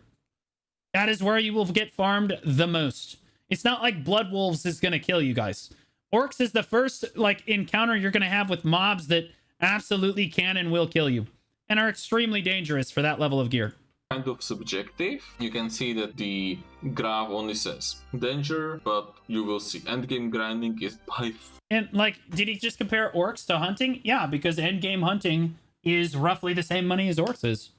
That is where you will get farmed the most. It's not like Blood Wolves is going to kill you guys. Orcs is the first like encounter you're going to have with mobs that absolutely can and will kill you and are extremely dangerous for that level of gear.
Kind of subjective. You can see that the graph only says danger, but you will see endgame grinding is by
And like, did he just compare orcs to hunting? Yeah, because endgame hunting is roughly the same money as orcs is.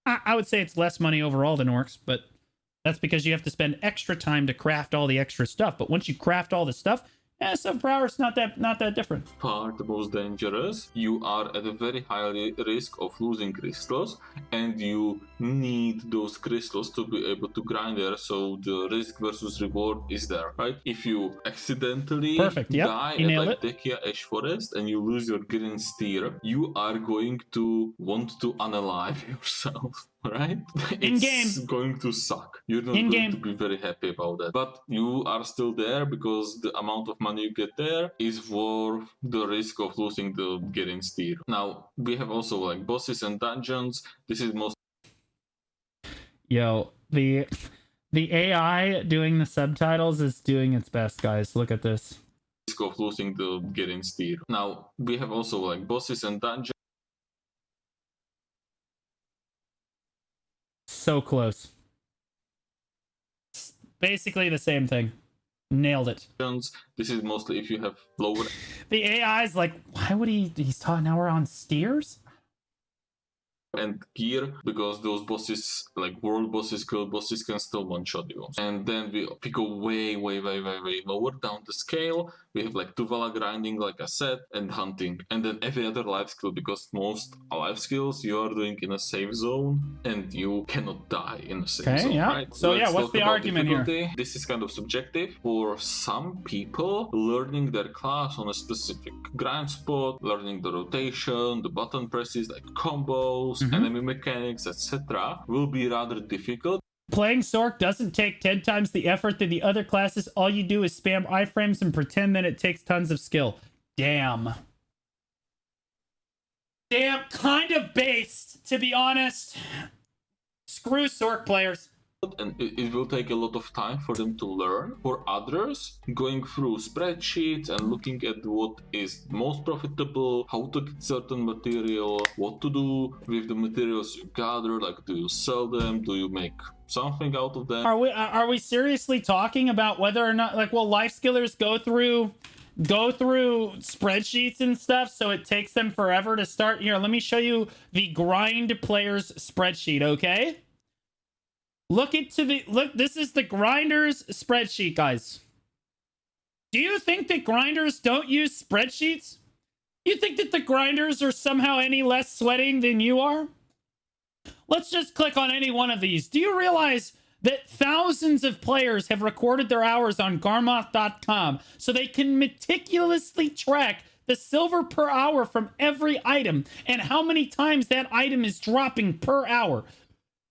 I would say it's less money overall than orcs, but that's because you have to spend extra time to craft all the extra stuff. But once you craft all the stuff, some per hour is not that different.
far the most dangerous. You are at a very high risk of losing crystals, and you need those crystals to be able to grind there. So the risk versus reward is there, right? If you accidentally
Perfect, yep,
die
you
at
nailed
like
it.
Dekia Ash Forest and you lose your green steer, you are going to want to unalive yourself. Right?
In-game.
It's going to suck. You're not
In-game.
going to be very happy about that. But you are still there because the amount of money you get there is worth the risk of losing the getting steer. Now, we have also like bosses and dungeons. This is most
Yo, the AI doing the subtitles is doing its best, guys. Look at this.
risk of losing the getting steer. Now, we have also like bosses and dungeons.
So close. Basically the same thing. Nailed it.
This is mostly if you have lower
The AI is like, why would he's talking now we're on steers?
and gear, because those bosses, like world bosses, guild bosses, can still one-shot you. And then we go way lower down the scale. We have like Tuvala grinding, like I said, and hunting, and then every other life skill, because most life skills you are doing in a safe zone, and you cannot die in a safe zone,
yeah.
right?
So yeah,
Let's
what's
talk
the
about
argument here?
difficulty. This is kind of subjective. For some people, learning their class on a specific grind spot, learning the rotation, the button presses, like combos, enemy mechanics, etc., will be rather difficult.
Playing Sork doesn't take 10 times the effort than the other classes. All you do is spam iframes and pretend that it takes tons of skill. Damn. Damn, kind of based, to be honest. Screw Sork players.
And it will take a lot of time for them to learn. For others, going through spreadsheets and looking at what is most profitable, how to get certain material, what to do with the materials you gather, like do you sell them, do you make something out of them?
Are we seriously talking about whether or not, like, will life skillers go through spreadsheets and stuff, so it takes them forever to start? Here, let me show you the grind players spreadsheet, okay? Look, this is the grinders spreadsheet, guys. Do you think that grinders don't use spreadsheets? You think that the grinders are somehow any less sweating than you are? Let's just click on any one of these. Do you realize that thousands of players have recorded their hours on Garmoth.com so they can meticulously track the silver per hour from every item and how many times that item is dropping per hour,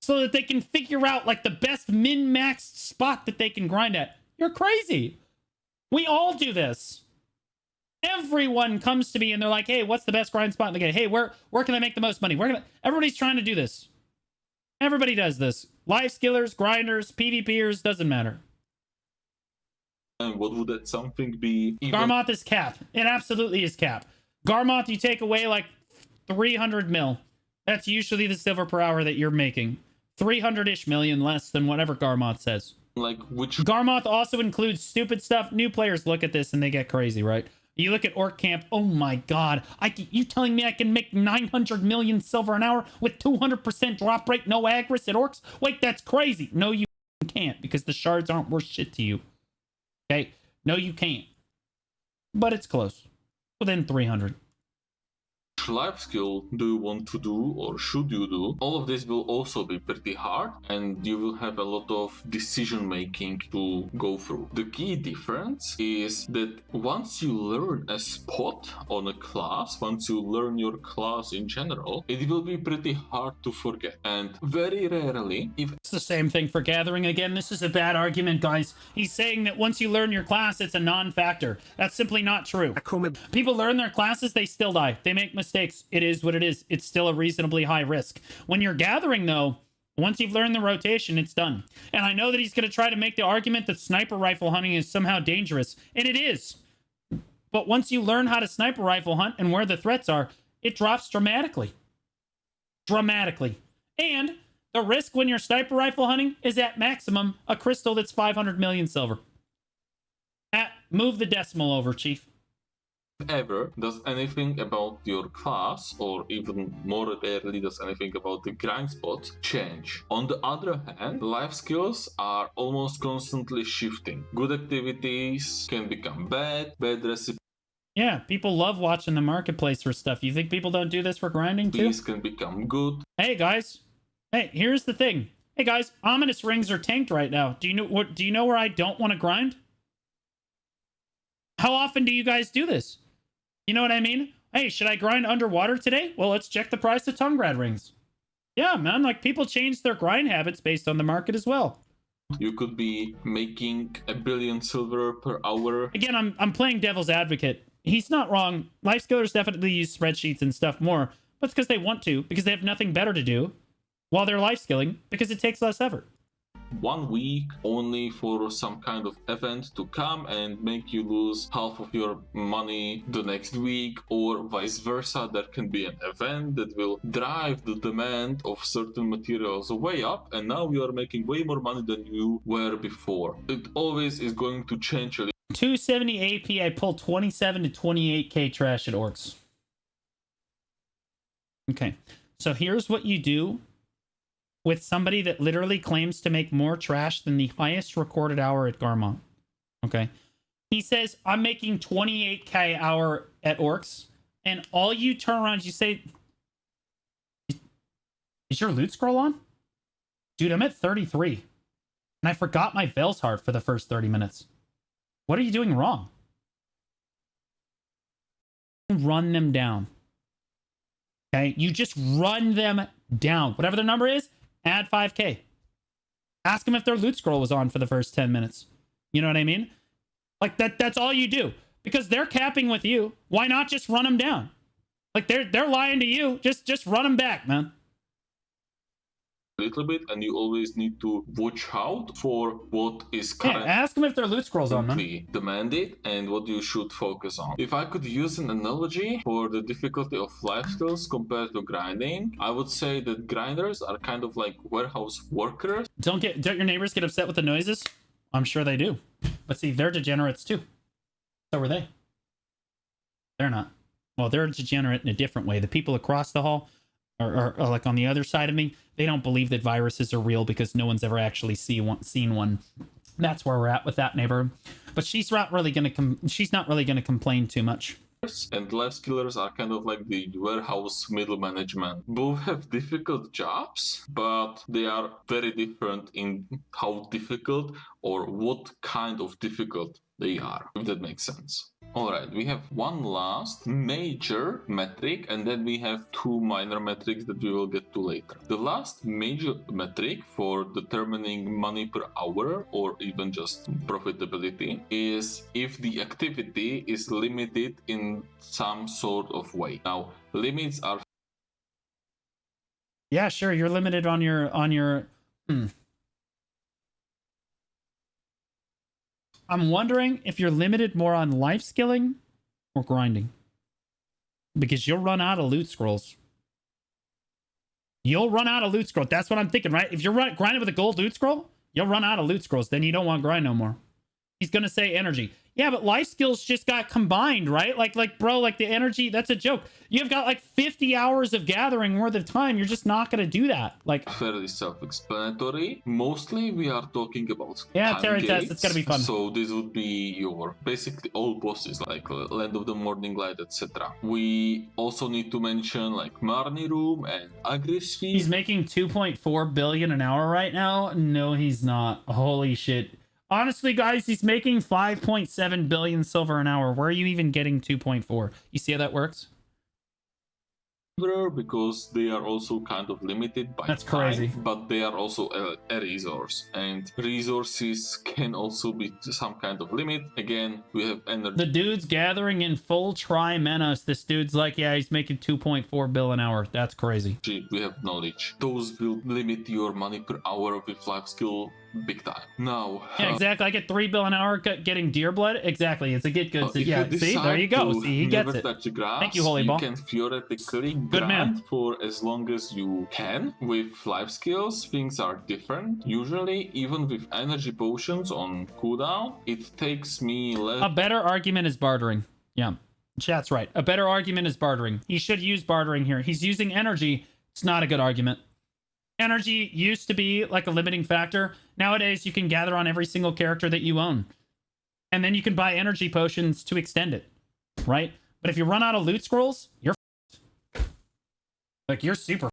so that they can figure out like the best min-maxed spot that they can grind at? You're crazy. We all do this. Everyone comes to me and they're like, hey, what's the best grind spot in the game? Hey, where can I make the most money? Everybody's trying to do this. Everybody does this. Life skillers, grinders, PvPers, doesn't matter.
And what would that something be?
Garmoth is cap. It absolutely is cap. Garmoth, you take away like 300 mil. That's usually the silver per hour that you're making. 300-ish million less than whatever Garmoth says.
Like which
Garmoth also includes stupid stuff. New players look at this and they get crazy, right? You look at Orc Camp. Oh my god. You telling me I can make 900 million silver an hour with 200% drop rate, no aggres at Orcs? Wait, that's crazy. No, you can't, because the shards aren't worth shit to you. Okay? No, you can't. But it's close. Within 300.
life skill do you want to do or should you do? All of this will also be pretty hard, and you will have a lot of decision making to go through. The key difference is that once you learn a spot on a class, once you learn your class in general, it will be pretty hard to forget. And very rarely, if
It's the same thing for gathering. Again, this is a bad argument, guys. He's saying that once you learn your class, it's a non-factor. That's simply not true. People learn their classes, they still die. They make mistakes. It is what it is. It's still a reasonably high risk. When you're gathering, though, Once you've learned the rotation, it's done. And I know that he's going to try to make the argument that sniper rifle hunting is somehow dangerous, and it is. But once you learn how to sniper rifle hunt and where the threats are, it drops dramatically. Dramatically. And the risk when you're sniper rifle hunting is at maximum a crystal that's 500 million silver. Move the decimal over, Chief.
Ever does anything about your class, or even more rarely does anything about the grind spots, change. On the other hand, life skills are almost constantly shifting. Good activities can become bad recipes
Yeah, people love watching the marketplace for stuff. You think people don't do this for grinding too?
can become good.
Hey guys. Hey, here's the thing. Hey guys, ominous rings are tanked right now. Do you know where I don't want to grind? How often do you guys do this? You know what I mean? Hey, should I grind underwater today? Well, let's check the price of Tungrad rings. Yeah, man, like people change their grind habits based on the market as well.
You could be making 1 billion silver per hour.
Again, I'm playing devil's advocate. He's not wrong. Lifeskillers definitely use spreadsheets and stuff more, but it's because they want to, because they have nothing better to do while they're life skilling, because it takes less effort.
1 week only for some kind of event to come and make you lose half of your money the next week, or vice versa. There can be an event that will drive the demand of certain materials way up, and now you are making way more money than you were before. It always is going to change a little.
270 AP, I pull 27 to 28k trash at orcs. Okay, so here's what you do with somebody that literally claims to make more trash than the highest recorded hour at Garmont. Okay. He says, I'm making 28k hour at orcs, and all you turn around, you say, is your loot scroll on? Dude, I'm at 33. And I forgot my Veil's Heart for the first 30 minutes. What are you doing wrong? Run them down. Okay? You just run them down. Whatever their number is, add 5k. Ask them if their loot scroll was on for the first 10 minutes. You know what I mean? Like that's all you do. Because they're capping with you. Why not just run them down? Like they're lying to you. Just run them back, man.
Little bit, and you always need to watch out for what is currently
ask them if their loot scroll's on, man.
demanded and what you should focus on. If I could use an analogy for the difficulty of life skills compared to grinding, I would say that grinders are kind of like warehouse workers.
Don't your neighbors get upset with the noises? I'm sure they do. But see, they're degenerates too. So are they. They're not. Well, they're degenerate in a different way. The people across the hall or like on the other side of me, they don't believe that viruses are real because no one's ever actually seen one. That's where we're at with that neighbor. But she's not really gonna complain too much.
And life killers are kind of like the warehouse middle management. Both have difficult jobs, but they are very different in how difficult or what kind of difficult they are, if that makes sense. Alright, we have one last major metric, and then we have 2 minor metrics that we will get to later. The last major metric for determining money per hour, or even just profitability, is if the activity is limited in some sort of way. Now, limits are...
Yeah, sure, you're limited on your... I'm wondering if you're limited more on life skilling or grinding. Because you'll run out of loot scrolls. You'll run out of loot scrolls. That's what I'm thinking, right? If you're grinding with a gold loot scroll, you'll run out of loot scrolls. Then you don't want grind no more. He's going to say energy. Yeah, but life skills just got combined, right? Like, bro, like the energy, that's a joke. You've got like 50 hours of gathering worth of time. You're just not going to do that. Like,
fairly self-explanatory. Mostly we are talking about
Terran test. It's going to be fun.
So this would be your basically all bosses like Land of the Morning Light, etc. We also need to mention like Marnie Room and Agrisphere.
He's making 2.4 billion an hour right now. No, he's not. Holy shit. Honestly, guys, he's making 5.7 billion silver an hour. Where are you even getting 2.4? You see how that works?
because they are also kind of limited by
That's
time,
crazy.
but they are also a resource, and resources can also be some kind of limit. Again, we have energy.
The dude's gathering in full Tri-Menos. This dude's like, yeah, he's making 2.4 bill an hour. That's crazy.
We have knowledge. Those will limit your money per hour with life skill big time. Now,
Yeah, exactly. I get 3 bill an hour getting deer blood. Exactly. It's a get good. Yeah, see, there you go. See, he gets it.
Touch the grass,
Thank you, Holy Ball.
You can theoretically
Good man.
grind for as long as you can. With life skills, things are different. Usually, even with energy potions on cooldown, it takes me less.
A better argument is bartering. Yeah, chat's right. A better argument is bartering. He should use bartering here. He's using energy. It's not a good argument. Energy used to be like a limiting factor. Nowadays, you can gather on every single character that you own. And then you can buy energy potions to extend it, right? But if you run out of loot scrolls, you're like, you're super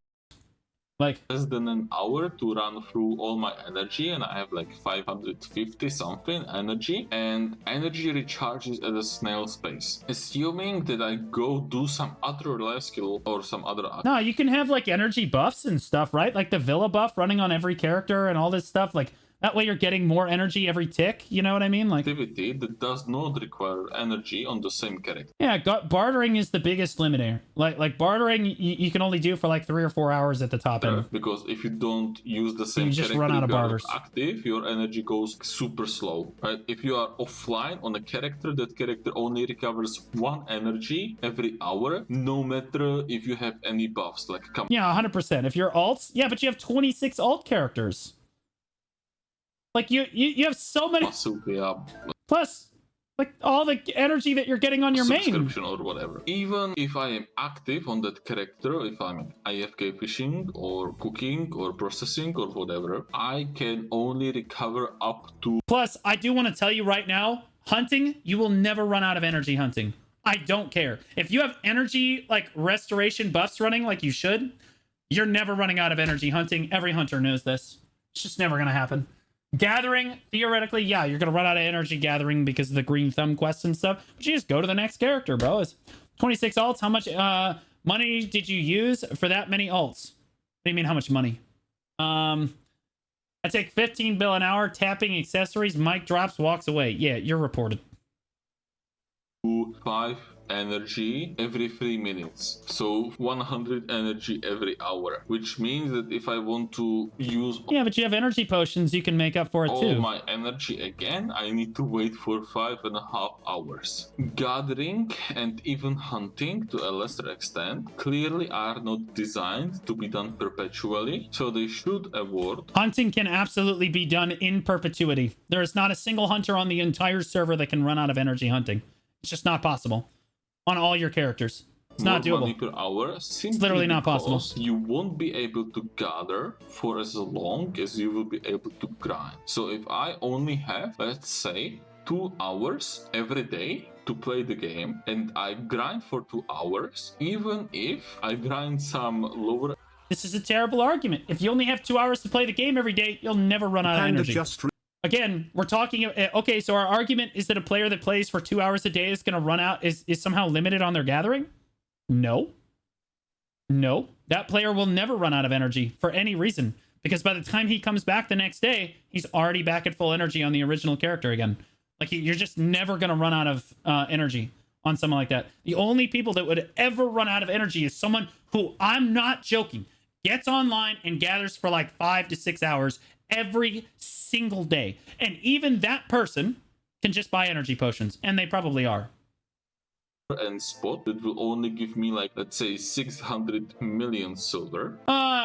like
less than an hour to run through all my energy, and I have like 550 something energy, and energy recharges at a snail's pace. Assuming that I go do some other life skill or some other
no, you can have like energy buffs and stuff, right? Like the Villa buff running on every character and all this stuff. Like that way you're getting more energy every tick. You know what I mean? Like
activity that does not require energy on the same character.
Yeah, bartering is the biggest limiter. Like bartering, you can only do for like 3 or 4 hours at the top end.
Because if you don't use the same
you just
character,
run out of barters.
Active, your energy goes super slow. Right? If you are offline on a character, that character only recovers 1 energy every hour, no matter if you have any buffs. Like
yeah, 100%. If you're alts, yeah, but you have 26 alt characters. Like you have so many. Plus, like all the energy that you're getting on your
subscription
main
or whatever. Even if I am active on that character, if I'm AFK fishing or cooking or processing or whatever, I can only recover up to.
Plus, I do want to tell you right now, hunting, you will never run out of energy hunting. I don't care. If you have energy like restoration buffs running like you should, you're never running out of energy hunting. Every hunter knows this. It's just never gonna happen. Gathering, theoretically, yeah, you're gonna run out of energy gathering because of the green thumb quests and stuff, but you just go to the next character, bro. It's 26 alts. How much money did you use for that many alts? What do you mean, how much money? I take 15 bill an hour, tapping accessories, mic drops, walks away. Yeah, you're reported.
5 energy every 3 minutes, so 100 energy every hour, which means that if I want to use
but you have energy potions, you can make up for it
all
too.
my energy again, I need to wait for 5.5 hours. Gathering and even hunting to a lesser extent clearly are not designed to be done perpetually, so they should award.
Hunting can absolutely be done in perpetuity. There is not a single hunter on the entire server that can run out of energy hunting. It's just not possible. On all your characters. It's not doable.
Money per hour,
it's literally not possible.
You won't be able to gather for as long as you will be able to grind. So if I only have, let's say, 2 hours every day to play the game, and I grind for 2 hours, even if I grind some lower.
This is a terrible argument. If you only have 2 hours to play the game every day, you'll never run out of energy. Again, we're talking, okay, so our argument is that a player that plays for 2 hours a day is going to run out, is somehow limited on their gathering? No. No. That player will never run out of energy for any reason, because by the time he comes back the next day, he's already back at full energy on the original character again. Like, you're just never going to run out of energy on someone like that. The only people that would ever run out of energy is someone who, I'm not joking, gets online and gathers for like 5 to 6 hours every single day, and even that person can just buy energy potions, and they probably are.
And spot that will only give me, like, let's say 600 million silver.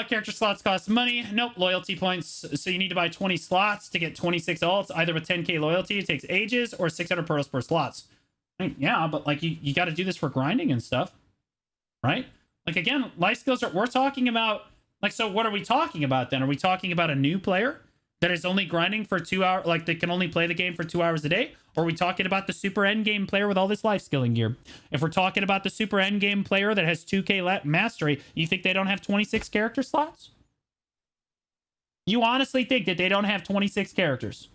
Character slots cost money. Nope, loyalty points. So you need to buy 20 slots to get 26 alts, either with 10k loyalty, it takes ages, or 600 pearls per slots. I mean, yeah, but like you got to do this for grinding and stuff, right? Like, again, life skills we're talking about. Like, so what are we talking about then? Are we talking about a new player that is only grinding for 2 hours, like they can only play the game for 2 hours a day? Or are we talking about the super endgame player with all this life skilling gear? If we're talking about the super endgame player that has 2k mastery, you think they don't have 26 character slots? You honestly think that they don't have 26 characters?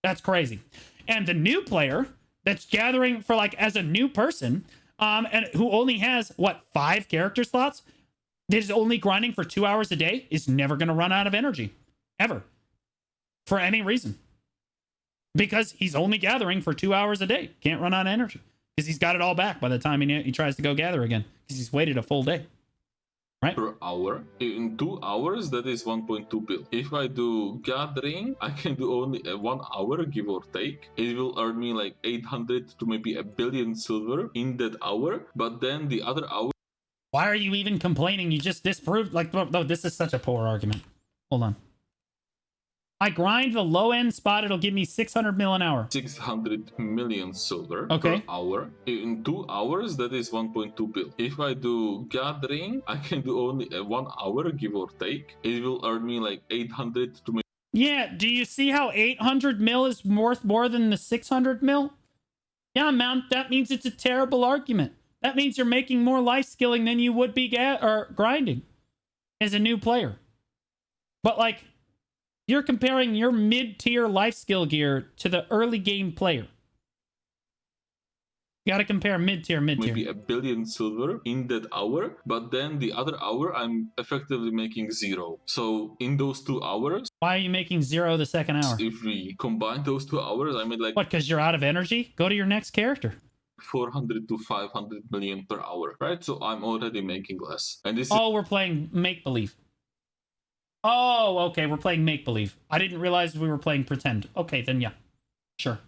That's crazy. And the new player that's gathering for, like, as a new person, and who only has what 5 character slots, that is only grinding for 2 hours a day, is never going to run out of energy ever for any reason, because he's only gathering for 2 hours a day. Can't run out of energy because he's got it all back by the time he tries to go gather again, because he's waited a full day. Right?
Per hour. In 2 hours, that is 1.2 bill. If I do gathering, I can do only 1 hour, give or take. It will earn me like 800 to maybe a billion silver in that hour. But then the other hour.
Why are you even complaining? You just disproved, like, no, this is such a poor argument. Hold on. I grind the low end spot, it'll give me 600 mil an hour.
600 million silver
per
hour. In 2 hours, that is 1.2 bill. If I do gathering, I can do only 1 hour, give or take. It will earn me like 800 to maybe.
Yeah, do you see how 800 mil is worth more than the 600 mil? Yeah, man, that means it's a terrible argument. That means you're making more life skilling than you would be grinding as a new player. But like, you're comparing your mid-tier life skill gear to the early game player. You gotta compare mid-tier.
Maybe a billion silver in that hour, but then the other hour I'm effectively making 0. So in those 2 hours.
Why are you making 0 the second hour?
If we combine those 2 hours, I made like.
What, because you're out of energy? Go to your next character.
400 to 500 million per hour, right? So I'm already making less. And this
we're playing make-believe. Oh, okay, we're playing make-believe. I didn't realize we were playing pretend. Okay, then yeah. Sure.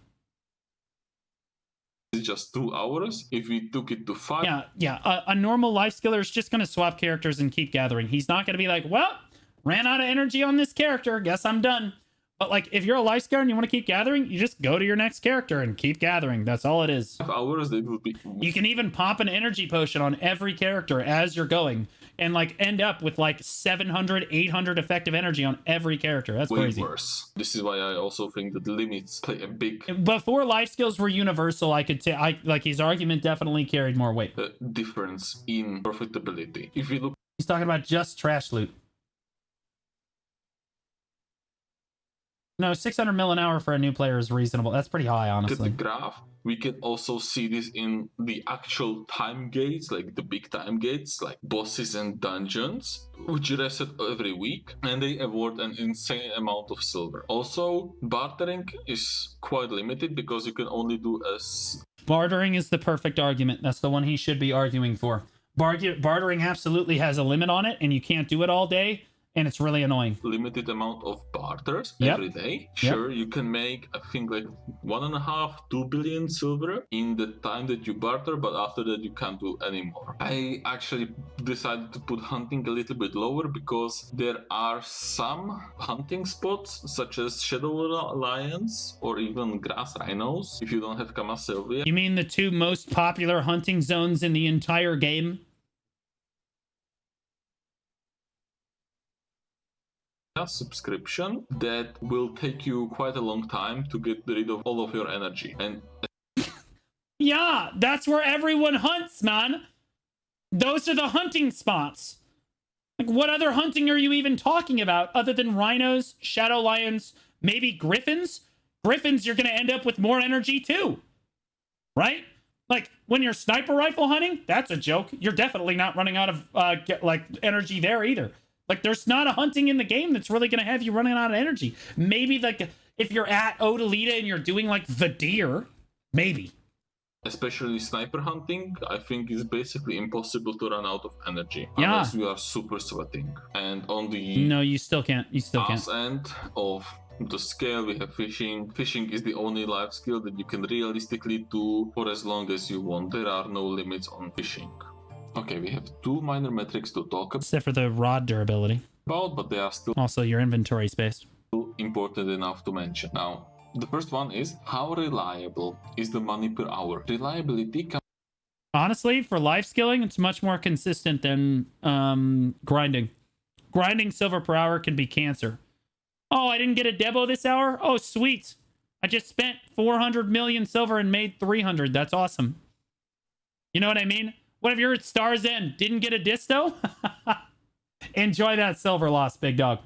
is just 2 hours. If we took it to 5...
Yeah. A normal life skiller is just going to swap characters and keep gathering. He's not going to be like, well, ran out of energy on this character. Guess I'm done. But like, if you're a life skiller and you want to keep gathering, you just go to your next character and keep gathering. That's all it is.
5 hours, it would be...
You can even pop an energy potion on every character as you're going and like end up with like 700, 800 effective energy on every character. That's
way
crazy.
Worse. This is why I also think that the limits play a big...
Before life skills were universal, I could say, like his argument definitely carried more weight.
Difference in profitability. If we look...
He's talking about just trash loot. No, 600 mil an hour for a new player is reasonable. That's pretty high, honestly.
At the graph, we can also see this in the actual time gates, like the big time gates, like bosses and dungeons, which reset every week, and they award an insane amount of silver. Also, bartering is quite limited because you can only do
Bartering is the perfect argument. That's the one he should be arguing for. Bartering absolutely has a limit on it, and you can't do it all day. And it's really annoying.
Limited amount of barters every day. Sure, you can make, I think, like 1.5, 2 billion silver in the time that you barter, but after that you can't do anymore. I actually decided to put hunting a little bit lower because there are some hunting spots, such as Shadow Lions or even Grass Rhinos, if you don't have Kama Sylvia.
You mean the two most popular hunting zones in the entire game?
Subscription that will take you quite a long time to get rid of all of your energy. And
yeah, that's where everyone hunts, man. Those are the hunting spots. Like, what other hunting are you even talking about other than rhinos, shadow lions, maybe griffins? Griffins, you're gonna end up with more energy too, right? Like, when you're sniper rifle hunting, that's a joke. You're definitely not running out of like energy there either. Like, there's not a hunting in the game that's really going to have you running out of energy. Maybe, like, if you're at Odalita and you're doing, like, the deer, maybe.
Especially sniper hunting, I think is basically impossible to run out of energy.
Yeah.
Unless you are super sweating. And on the...
No, you still can't. You still can't.
End of the scale, we have fishing. Fishing is the only life skill that you can realistically do for as long as you want. There are no limits on fishing. Okay, we have 2 minor metrics to talk
except for the rod durability
about, but they are still
also your inventory space.
Important enough to mention. Now, the first one is how reliable is the money per hour? Reliability
honestly, for life skilling, it's much more consistent than grinding. Grinding silver per hour can be cancer. Oh, I didn't get a debo this hour? Oh, sweet. I just spent 400 million silver and made 300. That's awesome. You know what I mean? What if you're at Star's End? Didn't get a disto? Enjoy that silver loss, big dog.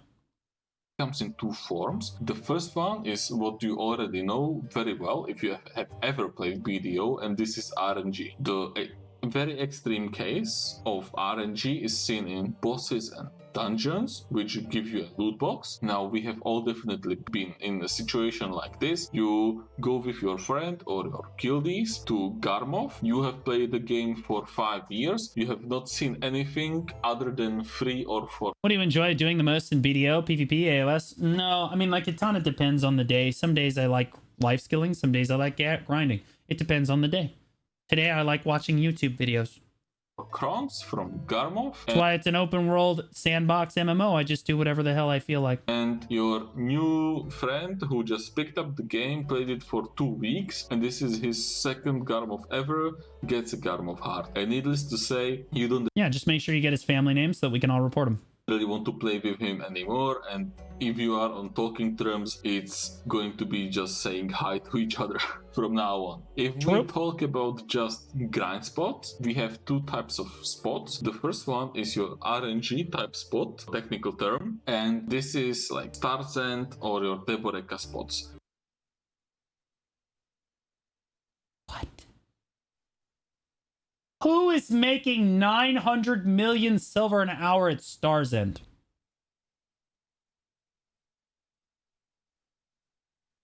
Comes in 2 forms. The first one is what you already know very well if you have ever played BDO, and this is RNG. The very extreme case of RNG is seen in bosses and dungeons, which give you a loot box. Now, we have all definitely been in a situation like this. You go with your friend or your guildies to Garmov. You have played the game for 5 years. You have not seen anything other than 3 or 4.
What do you enjoy doing the most in BDO, PvP, AOS? No, I mean, like, it kind of depends on the day. Some days I like life skilling. Some days I like grinding. It depends on the day. Today I like watching YouTube videos.
Crons from Garmov.
That's why it's an open world sandbox MMO. I just do whatever the hell I feel like.
And your new friend who just picked up the game, played it for 2 weeks, and this is his second Garmov ever, gets a Garmov heart. And needless to say, you don't
Yeah, just make sure you get his family name so that we can all report him.
really want to play with him anymore, and if you are on talking terms, it's going to be just saying hi to each other from now on. If we talk about just grind spots, we have 2 types of spots. The first one is your RNG type spot, technical term, and this is like Star's End or your Deboreka spots.
What? Who is making 900 million silver an hour at Star's End?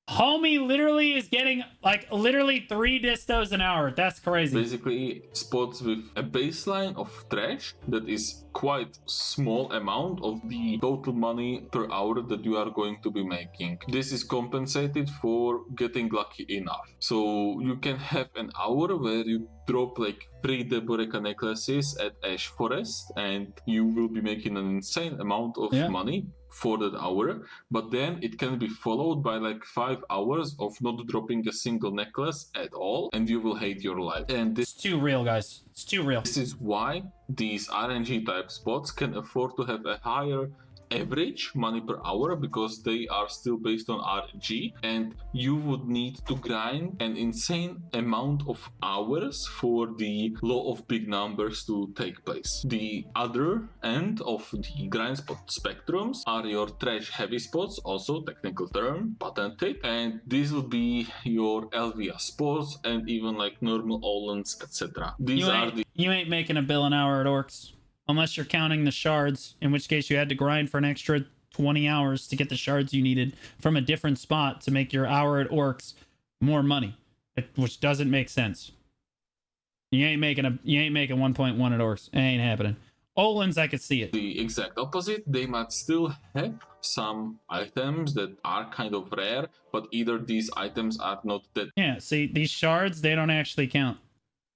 Homie literally is getting like literally 3 distos an hour. That's crazy.
Basically, spots with a baseline of trash that is quite small amount of the total money per hour that you are going to be making. This is compensated for getting lucky enough. So you can have an hour where you drop like 3 Deboreka necklaces at Ash Forest and you will be making an insane amount of money for that hour, but then it can be followed by like 5 hours of not dropping a single necklace at all, and you will hate your life. And this
It's too real, guys. It's too real.
This is why these RNG type spots can afford to have a higher average money per hour, because they are still based on RNG, and you would need to grind an insane amount of hours for the law of big numbers to take place. The other end of the grind spot spectrums are your trash heavy spots, also technical term, patented, and these will be your LVA spots and even like normal Olens, etc. These are the
You ain't making a bill an hour at Orcs. Unless you're counting the shards, in which case you had to grind for an extra 20 hours to get the shards you needed from a different spot to make your hour at Orcs more money, which doesn't make sense. You ain't making 1.1 at Orcs. It ain't happening. Olens, I could see it.
The exact opposite. They might still have some items that are kind of rare, but either these items are not that.
Yeah, see, these shards, they don't actually count.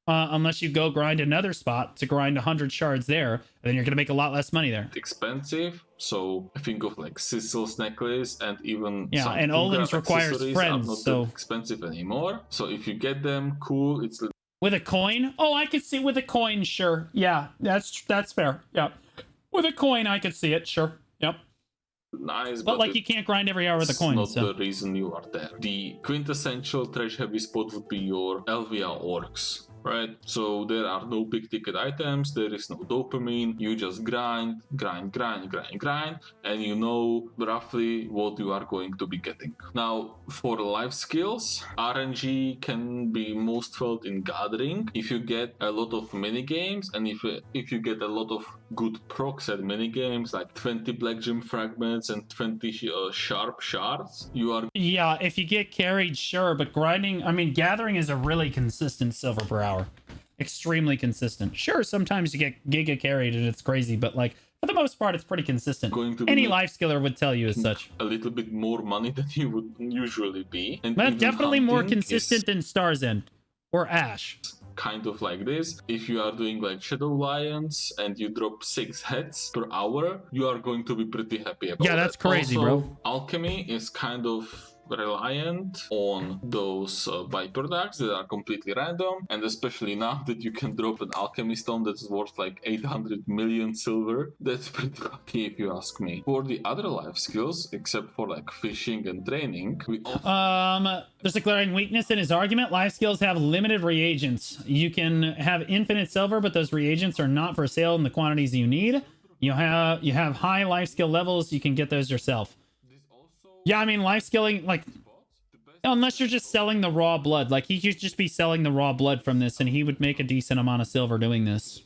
Unless you go grind another spot to grind 100 shards there, and then you're gonna make a lot less money there.
Expensive, so I think of like Sissel's necklace and even some
and Olens requires friends,
not
so
that expensive anymore. So if you get them, cool. It's
with a coin. Oh, I could see with a coin, sure. Yeah, that's fair. Yeah, with a coin, I could see it. Sure. Yep.
Nice,
but like you can't grind every hour with a coin.
Not
so.
the reason you are there. The quintessential trash heavy spot would be your LVA orcs. Right, so there are no big ticket items, there is no dopamine, you just grind, and you know roughly what you are going to be getting. Now, for life skills, RNG can be most felt in gathering. If you get a lot of mini games, and if you get a lot of good procs at mini games, like 20 black gem fragments and 20 sharp shards, you are...
Yeah, if you get carried, sure, but grinding, I mean, gathering is a really consistent silver per hour. Extremely consistent. Sure, sometimes you get giga carried and it's crazy, but like for the most part, it's pretty consistent. Any life skiller would tell you as such.
A little bit more money than you would usually be. And
but definitely more consistent than Star's End or Ash.
Kind of like this. If you are doing like Shadow Lions and you drop 6 heads per hour, you are going to be pretty happy about
Yeah, that's
that.
crazy,
also,
bro.
Alchemy is kind of reliant on those byproducts that are completely random, and especially now that you can drop an alchemy stone that's worth like 800 million silver, that's pretty lucky if you ask me. For the other life skills, except for like fishing and training, we also...
there's a glaring weakness in his argument. Life skills have limited reagents. You can have infinite silver, but those reagents are not for sale in the quantities you need. You have high life skill levels, you can get those yourself. Yeah, I mean, life skilling, like, Unless you're just selling the raw blood. Like, he could just be selling the raw blood from this, and he would make a decent amount of silver doing this.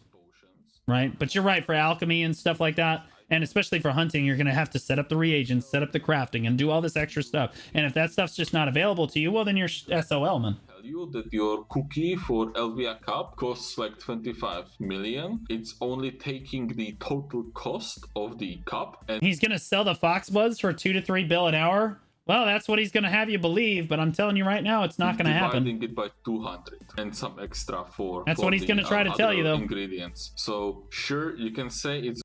Right? But you're right, for alchemy and stuff like that, and especially for hunting, you're going to have to set up the reagents, set up the crafting, and do all this extra stuff. And if that stuff's just not available to you, well, then you're SOL, man.
Tell you that your cookie for LVA cup costs like 25 million. It's only taking the total cost of the cup, and
He's going to sell the fox bloods for 2 to 3 bill an hour. Well, that's what he's going to have you believe, but I'm telling you right now, it's not going to happen.
Dividing it by 200 and some extra for.
That's what he's going to try to tell you, though.
Ingredients. So sure, you can say it's.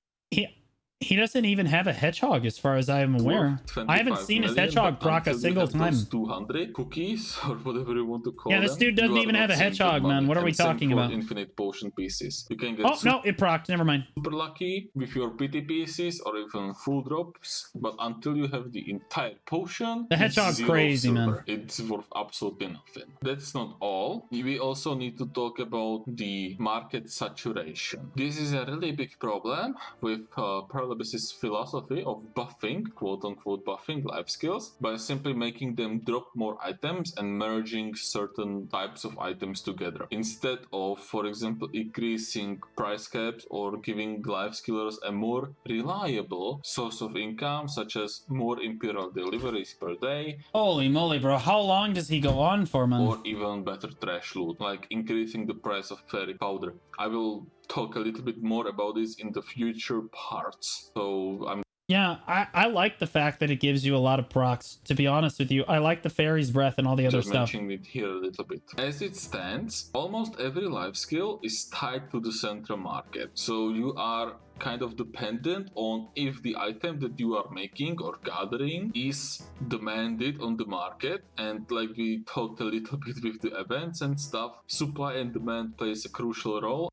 He doesn't even have a hedgehog, as far as I am aware. I haven't seen his hedgehog proc a single time.
200 cookies or whatever you want to call them.
Yeah, this dude doesn't even have a hedgehog, man. What are we talking about?
Infinite potion pieces. You can get.
Oh no, it procced. Never mind.
Super lucky with your pity pieces or even full drops, but until you have the entire potion,
the hedgehog's crazy, man.
It's worth absolutely nothing. That's not all. We also need to talk about the market saturation. This is a really big problem with Paralabus's philosophy of buffing, quote-unquote buffing life skills, by simply making them drop more items and merging certain types of items together, instead of, for example, increasing price caps or giving life skillers a more reliable source of income, such as more imperial deliveries per day.
Holy moly, bro. How long does he go on for, man?
Or even better trash loot, like increasing the price of fairy powder. I will talk a little bit more about this in the future parts. So
yeah, I like the fact that it gives you a lot of procs. To be honest with you, I like the fairy's breath and all the other stuff.
Mentioning it here a little bit. As it stands, almost every life skill is tied to the central market. So you are kind of dependent on if the item that you are making or gathering is demanded on the market, and like we talked a little bit with the events and stuff, supply and demand plays a crucial role.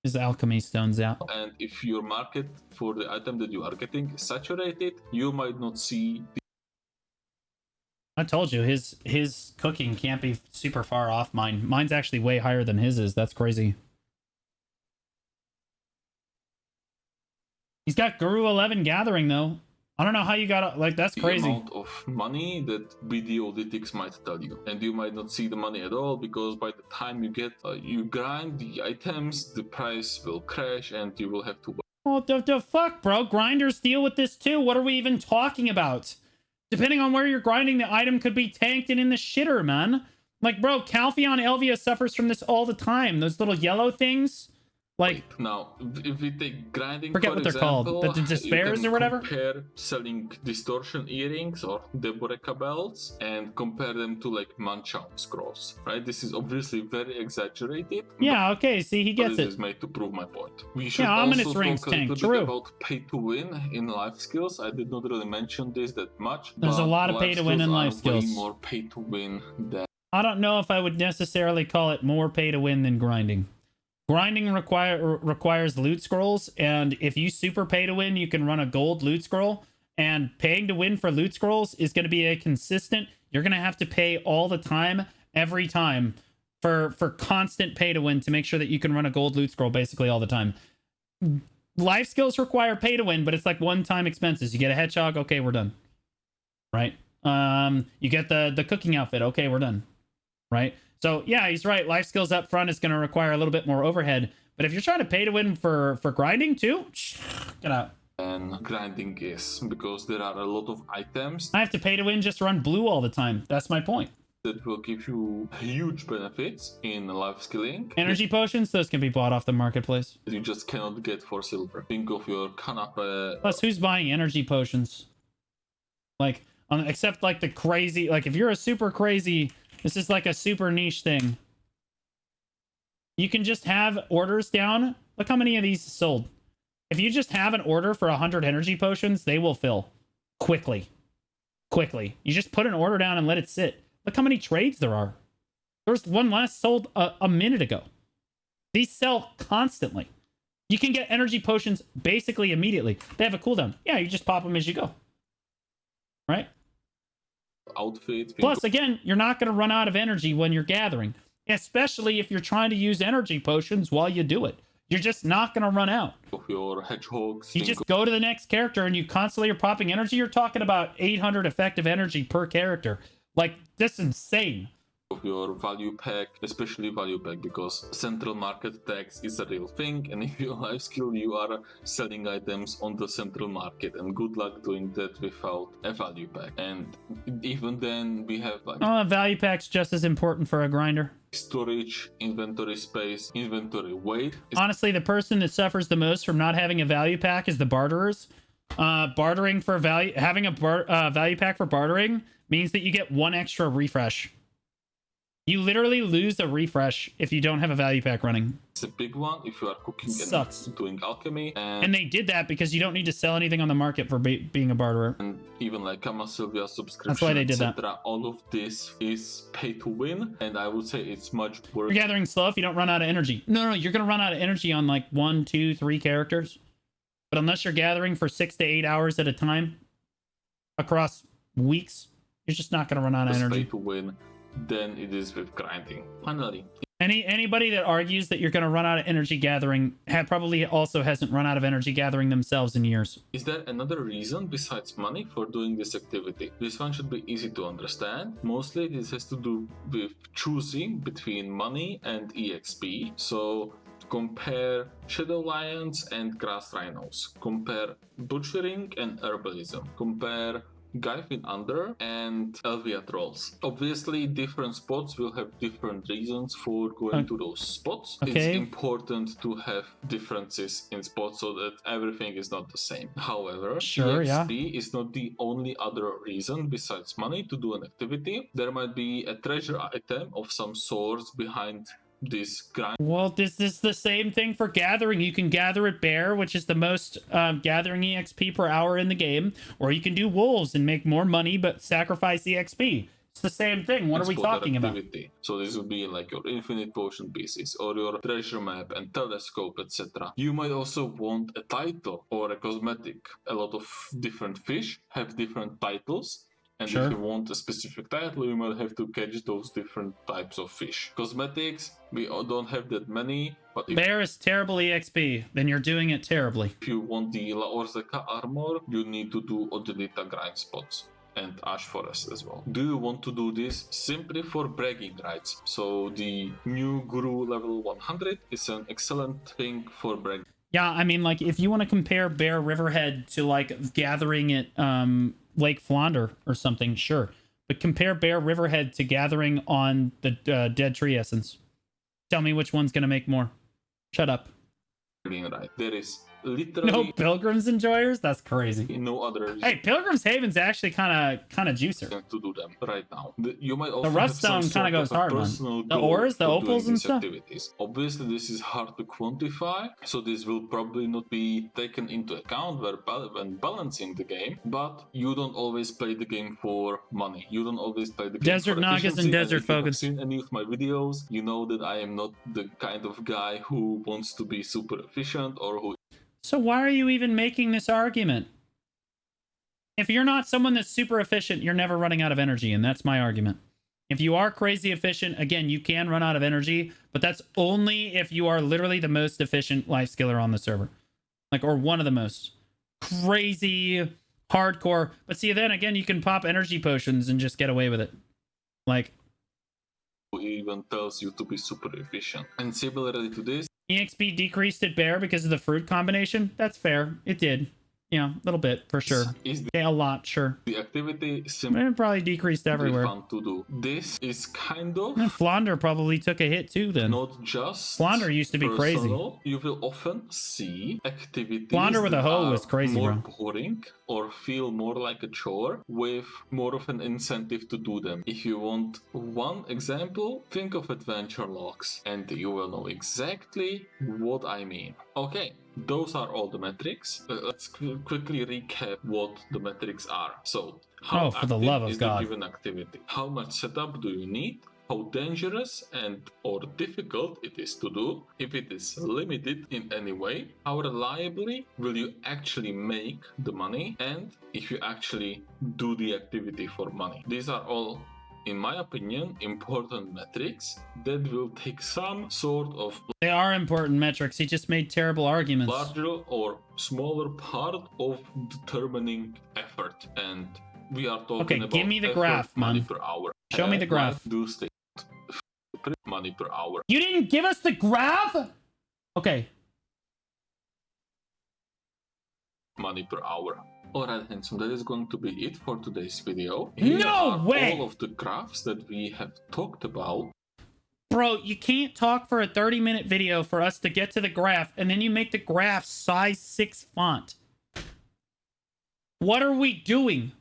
His alchemy stones out.
And if your market for the item that you are getting is saturated, you might not see
I told you, his cooking can't be super far off mine. Mine's actually way higher than his is. That's crazy. He's got Guru 11 gathering, though. I don't know how you got, like, that's crazy.
The amount of money that BD Auditics might tell you. And you might not see the money at all, because by the time you get, you grind the items, the price will crash and you will have to...
Oh, the fuck, bro? Grinders deal with this too. What are we even talking about? Depending on where you're grinding, the item could be tanked and in the shitter, man. Like, bro, Calpheon Elvia suffers from this all the time. Those little yellow things. Like,
now, if we take grinding,
forget what they're called, the despairs or whatever.
Compare selling distortion earrings or Deboreka belts and compare them to like Manchaum scrolls, right? This is obviously very exaggerated.
Yeah, okay. See, he gets it.
This is made to prove my point. We should
also
talk
rings
a
tank.
little
True.
bit about pay to win in life skills. I did not really mention this that much.
There's a lot of pay to win in life skills.
Way more pay to win than.
I don't know if I would necessarily call it more pay to win than grinding. Grinding requires loot scrolls, and if you super pay to win, you can run a gold loot scroll, and paying to win for loot scrolls is going to be a consistent, you're going to have to pay all the time, every time, for constant pay to win to make sure that you can run a gold loot scroll basically all the time. Life skills require pay to win, but it's like one-time expenses. You get a hedgehog, okay, we're done. Right? You get the cooking outfit, okay, we're done. Right? So, yeah, he's right. Life skills up front is going to require a little bit more overhead. But if you're trying to pay to win for grinding, too, get out.
And grinding is, because there are a lot of items.
I have to pay to win just to run blue all the time. That's my point.
That will give you huge benefits in life skilling.
Energy potions, those can be bought off the marketplace.
You just cannot get for silver. Think of your canapé.
Plus, who's buying energy potions? Like, except like the crazy, like if you're a super crazy... This is like a super niche thing. You can just have orders down. Look how many of these sold. If you just have an order for 100 energy potions, they will fill. Quickly. Quickly. You just put an order down and let it sit. Look how many trades there are. There's one last sold a minute ago. These sell constantly. You can get energy potions basically immediately. They have a cooldown. Yeah, you just pop them as you go. Right?
Outfit.
Plus, again, you're not going to run out of energy when you're gathering, especially if you're trying to use energy potions while you do it. You're just not going to run out.
of your hedgehogs.
You just go to the next character and you constantly are popping energy. You're talking about 800 effective energy per character. Like, that's insane.
Of your value pack, especially value pack, because central market tax is a real thing, and if you life skill, you are selling items on the central market, and good luck doing that without a value pack. And even then, we have like
Oh, a value pack's just as important for a grinder.
storage, inventory space, inventory weight.
Honestly, the person that suffers the most from not having a value pack is the barterers. Bartering for value, having a value pack for bartering means that you get one extra refresh. You literally lose a refresh if you don't have a value pack running.
It's a big one if you are cooking
Sucks.
and doing alchemy.
And they did that because you don't need to sell anything on the market for being a barterer.
And even like Kama Sylvia subscription,
That's why they did that.
etc. All of this is pay to win, and I would say it's much worse.
You're gathering slow if you don't run out of energy. No, you're going to run out of energy on like 1, 2, 3 characters. But unless you're gathering for 6 to 8 hours at a time across weeks, you're just not going to run out of energy.
Pay to win than it is with grinding. Finally,
anybody that argues that you're going to run out of energy gathering probably also hasn't run out of energy gathering themselves in years.
is there another reason besides money for doing this activity? This one should be easy to understand. Mostly this has to do with choosing between money and EXP. So compare Shadow Lions and Grass Rhinos, compare Butchering and Herbalism, compare Guyfin Under and Elvia Trolls. Obviously, different spots will have different reasons for going to those spots.
Okay.
It's important to have differences in spots so that everything is not the same. However,
Sure,
EXP is not the only other reason besides money to do an activity. There might be a treasure item of some sort behind this grind.
Well, this is the same thing for gathering. You can gather at Bear, which is the most gathering EXP per hour in the game, or you can do Wolves and make more money but sacrifice EXP. It's the same thing. What are we talking about?
So this would be like your infinite potion pieces or your treasure map and telescope, etc. You might also want a title or a cosmetic. A lot of different fish have different titles. And
Sure.
if you want a specific title, you might have to catch those different types of fish. Cosmetics, we don't have that many, but if
Bear is terrible EXP, then you're doing it terribly.
you want the La Orzeka armor, you need to do Odilita grind spots and Ash Forest as well. Do you want to do this simply for bragging rights? So the new Guru level 100 is an excellent thing for bragging.
Yeah, I mean, like, if you want to compare Bear Riverhead to, like, gathering at Lake Flounder or something, sure. But compare Bear Riverhead to gathering on the Dead Tree Essence. Tell me which one's going to make more. Shut up.
Right. There is literally
No Pilgrims Enjoyers? That's crazy.
no other
Hey, Pilgrim's Haven's actually kind of juicer.
to do them right now. You might also
The
have some
Ruststone kind
sort
of goes hard,
personal
man. The
goal
ores, the
for doing
opals and
these
stuff.
activities. Obviously, this is hard to quantify, so this will probably not be taken into account when balancing the game. But you don't always play the game for money. You don't always play the game
Desert
for
Nagas
efficiency.
and Desert
if you have
Focus.
seen any of my videos, you know that I am not the kind of guy who wants to be super efficient or who
So why are you even making this argument? If you're not someone that's super efficient, you're never running out of energy, and that's my argument. If you are crazy efficient, again, you can run out of energy, but that's only if you are literally the most efficient life skiller on the server. Like, or one of the most. Crazy, hardcore. But see, then again, you can pop energy potions and just get away with it. Like,
even tells you to be super efficient. And similarly to this,
EXP decreased at Bear because of the fruit combination. That's fair. It did. Yeah, a little bit, for sure.
is
Okay, a lot, sure.
the activity simply
It probably decreased everywhere.
fun to do. This is kind of
And Flounder probably took a hit too then.
not just
Flounder used to be crazy.
personal. You will often see activities
Flounder with a
that
hoe
are
was crazy,
more
bro.
boring or feel more like a chore with more of an incentive to do them. If you want one example, think of adventure logs and you will know exactly what I mean. Okay, those are all the metrics. Let's quickly recap what the metrics are. So, how
Oh, for the
active
love of
is
God.
the given activity? How much setup do you need? How dangerous and or difficult it is to do, if it is limited in any way, how reliably will you actually make the money, and if you actually do the activity for money. These are all in my opinion, important metrics that will take some sort of
They are important metrics. He just made terrible arguments.
larger or smaller part of determining effort. And we are talking
Okay,
about
give me the
effort,
graph,
money
man.
per hour.
Show me the graph.
Do state money per hour.
You didn't give us the graph? Okay.
Money per hour. Alright, handsome, that is going to be it for today's video.
No way!
All of the graphs that we have talked about.
Bro, you can't talk for a 30-minute video for us to get to the graph, and then you make the graph size 6 font. What are we doing?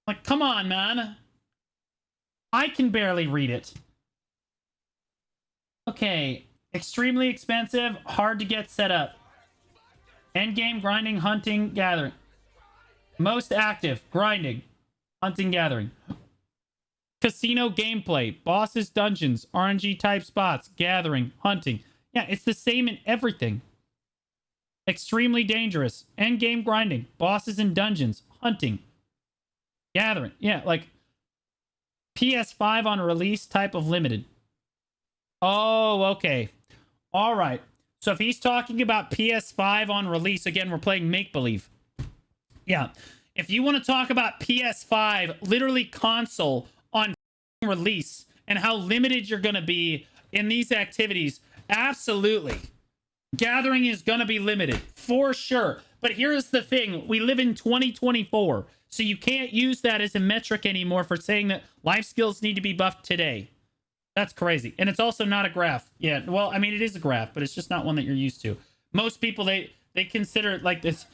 Like, come on, man. I can barely read it. Okay. Extremely expensive, hard to get set up. Endgame, grinding, hunting, gathering. Most active, grinding, hunting, gathering. Casino gameplay, bosses, dungeons, RNG type spots, gathering, hunting. Yeah, it's the same in everything. Extremely dangerous, endgame grinding, bosses and dungeons, hunting, gathering. Yeah, like PS5 on release type of limited. Oh, okay. All right. So if he's talking about PS5 on release, again, we're playing make-believe. Yeah. If you want to talk about PS5, literally console on release and how limited you're going to be in these activities, absolutely. Gathering is going to be limited, for sure. But here's the thing. We live in 2024, so you can't use that as a metric anymore for saying that life skills need to be buffed today. That's crazy. And it's also not a graph. Yeah, well, I mean, it is a graph, but it's just not one that you're used to. Most people, they consider it like this.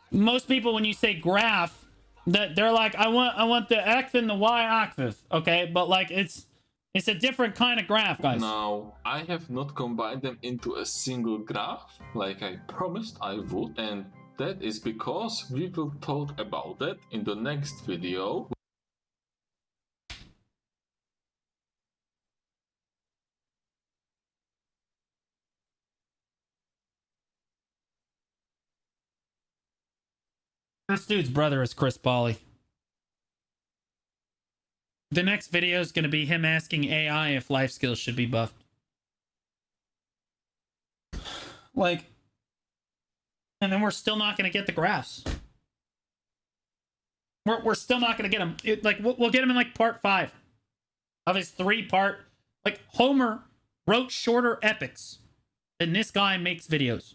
Most people, when you say graph, that they're like, I want the X and the Y axis, okay? But like, it's a different kind of graph, guys.
Now, I have not combined them into a single graph, like I promised I would, and that is because we will talk about that in the next video.
This dude's brother is Chris Pauli. The next video is going to be him asking AI if life skills should be buffed. Like, and then we're still not going to get the graphs. We're still not going to get them. Like, we'll get them in like part 5 of his 3-part. Like, Homer wrote shorter epics than this guy makes videos.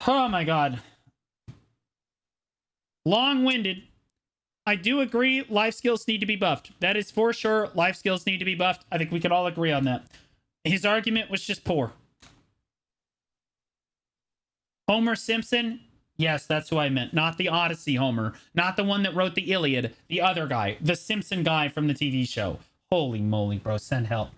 Oh my god. Long-winded. I do agree life skills need to be buffed. That is for sure. Life skills need to be buffed. I think we could all agree on that. His argument was just poor. Homer Simpson? Yes, that's who I meant. Not the Odyssey Homer. Not the one that wrote the Iliad. The other guy. The Simpson guy from the TV show. Holy moly, bro. Send help.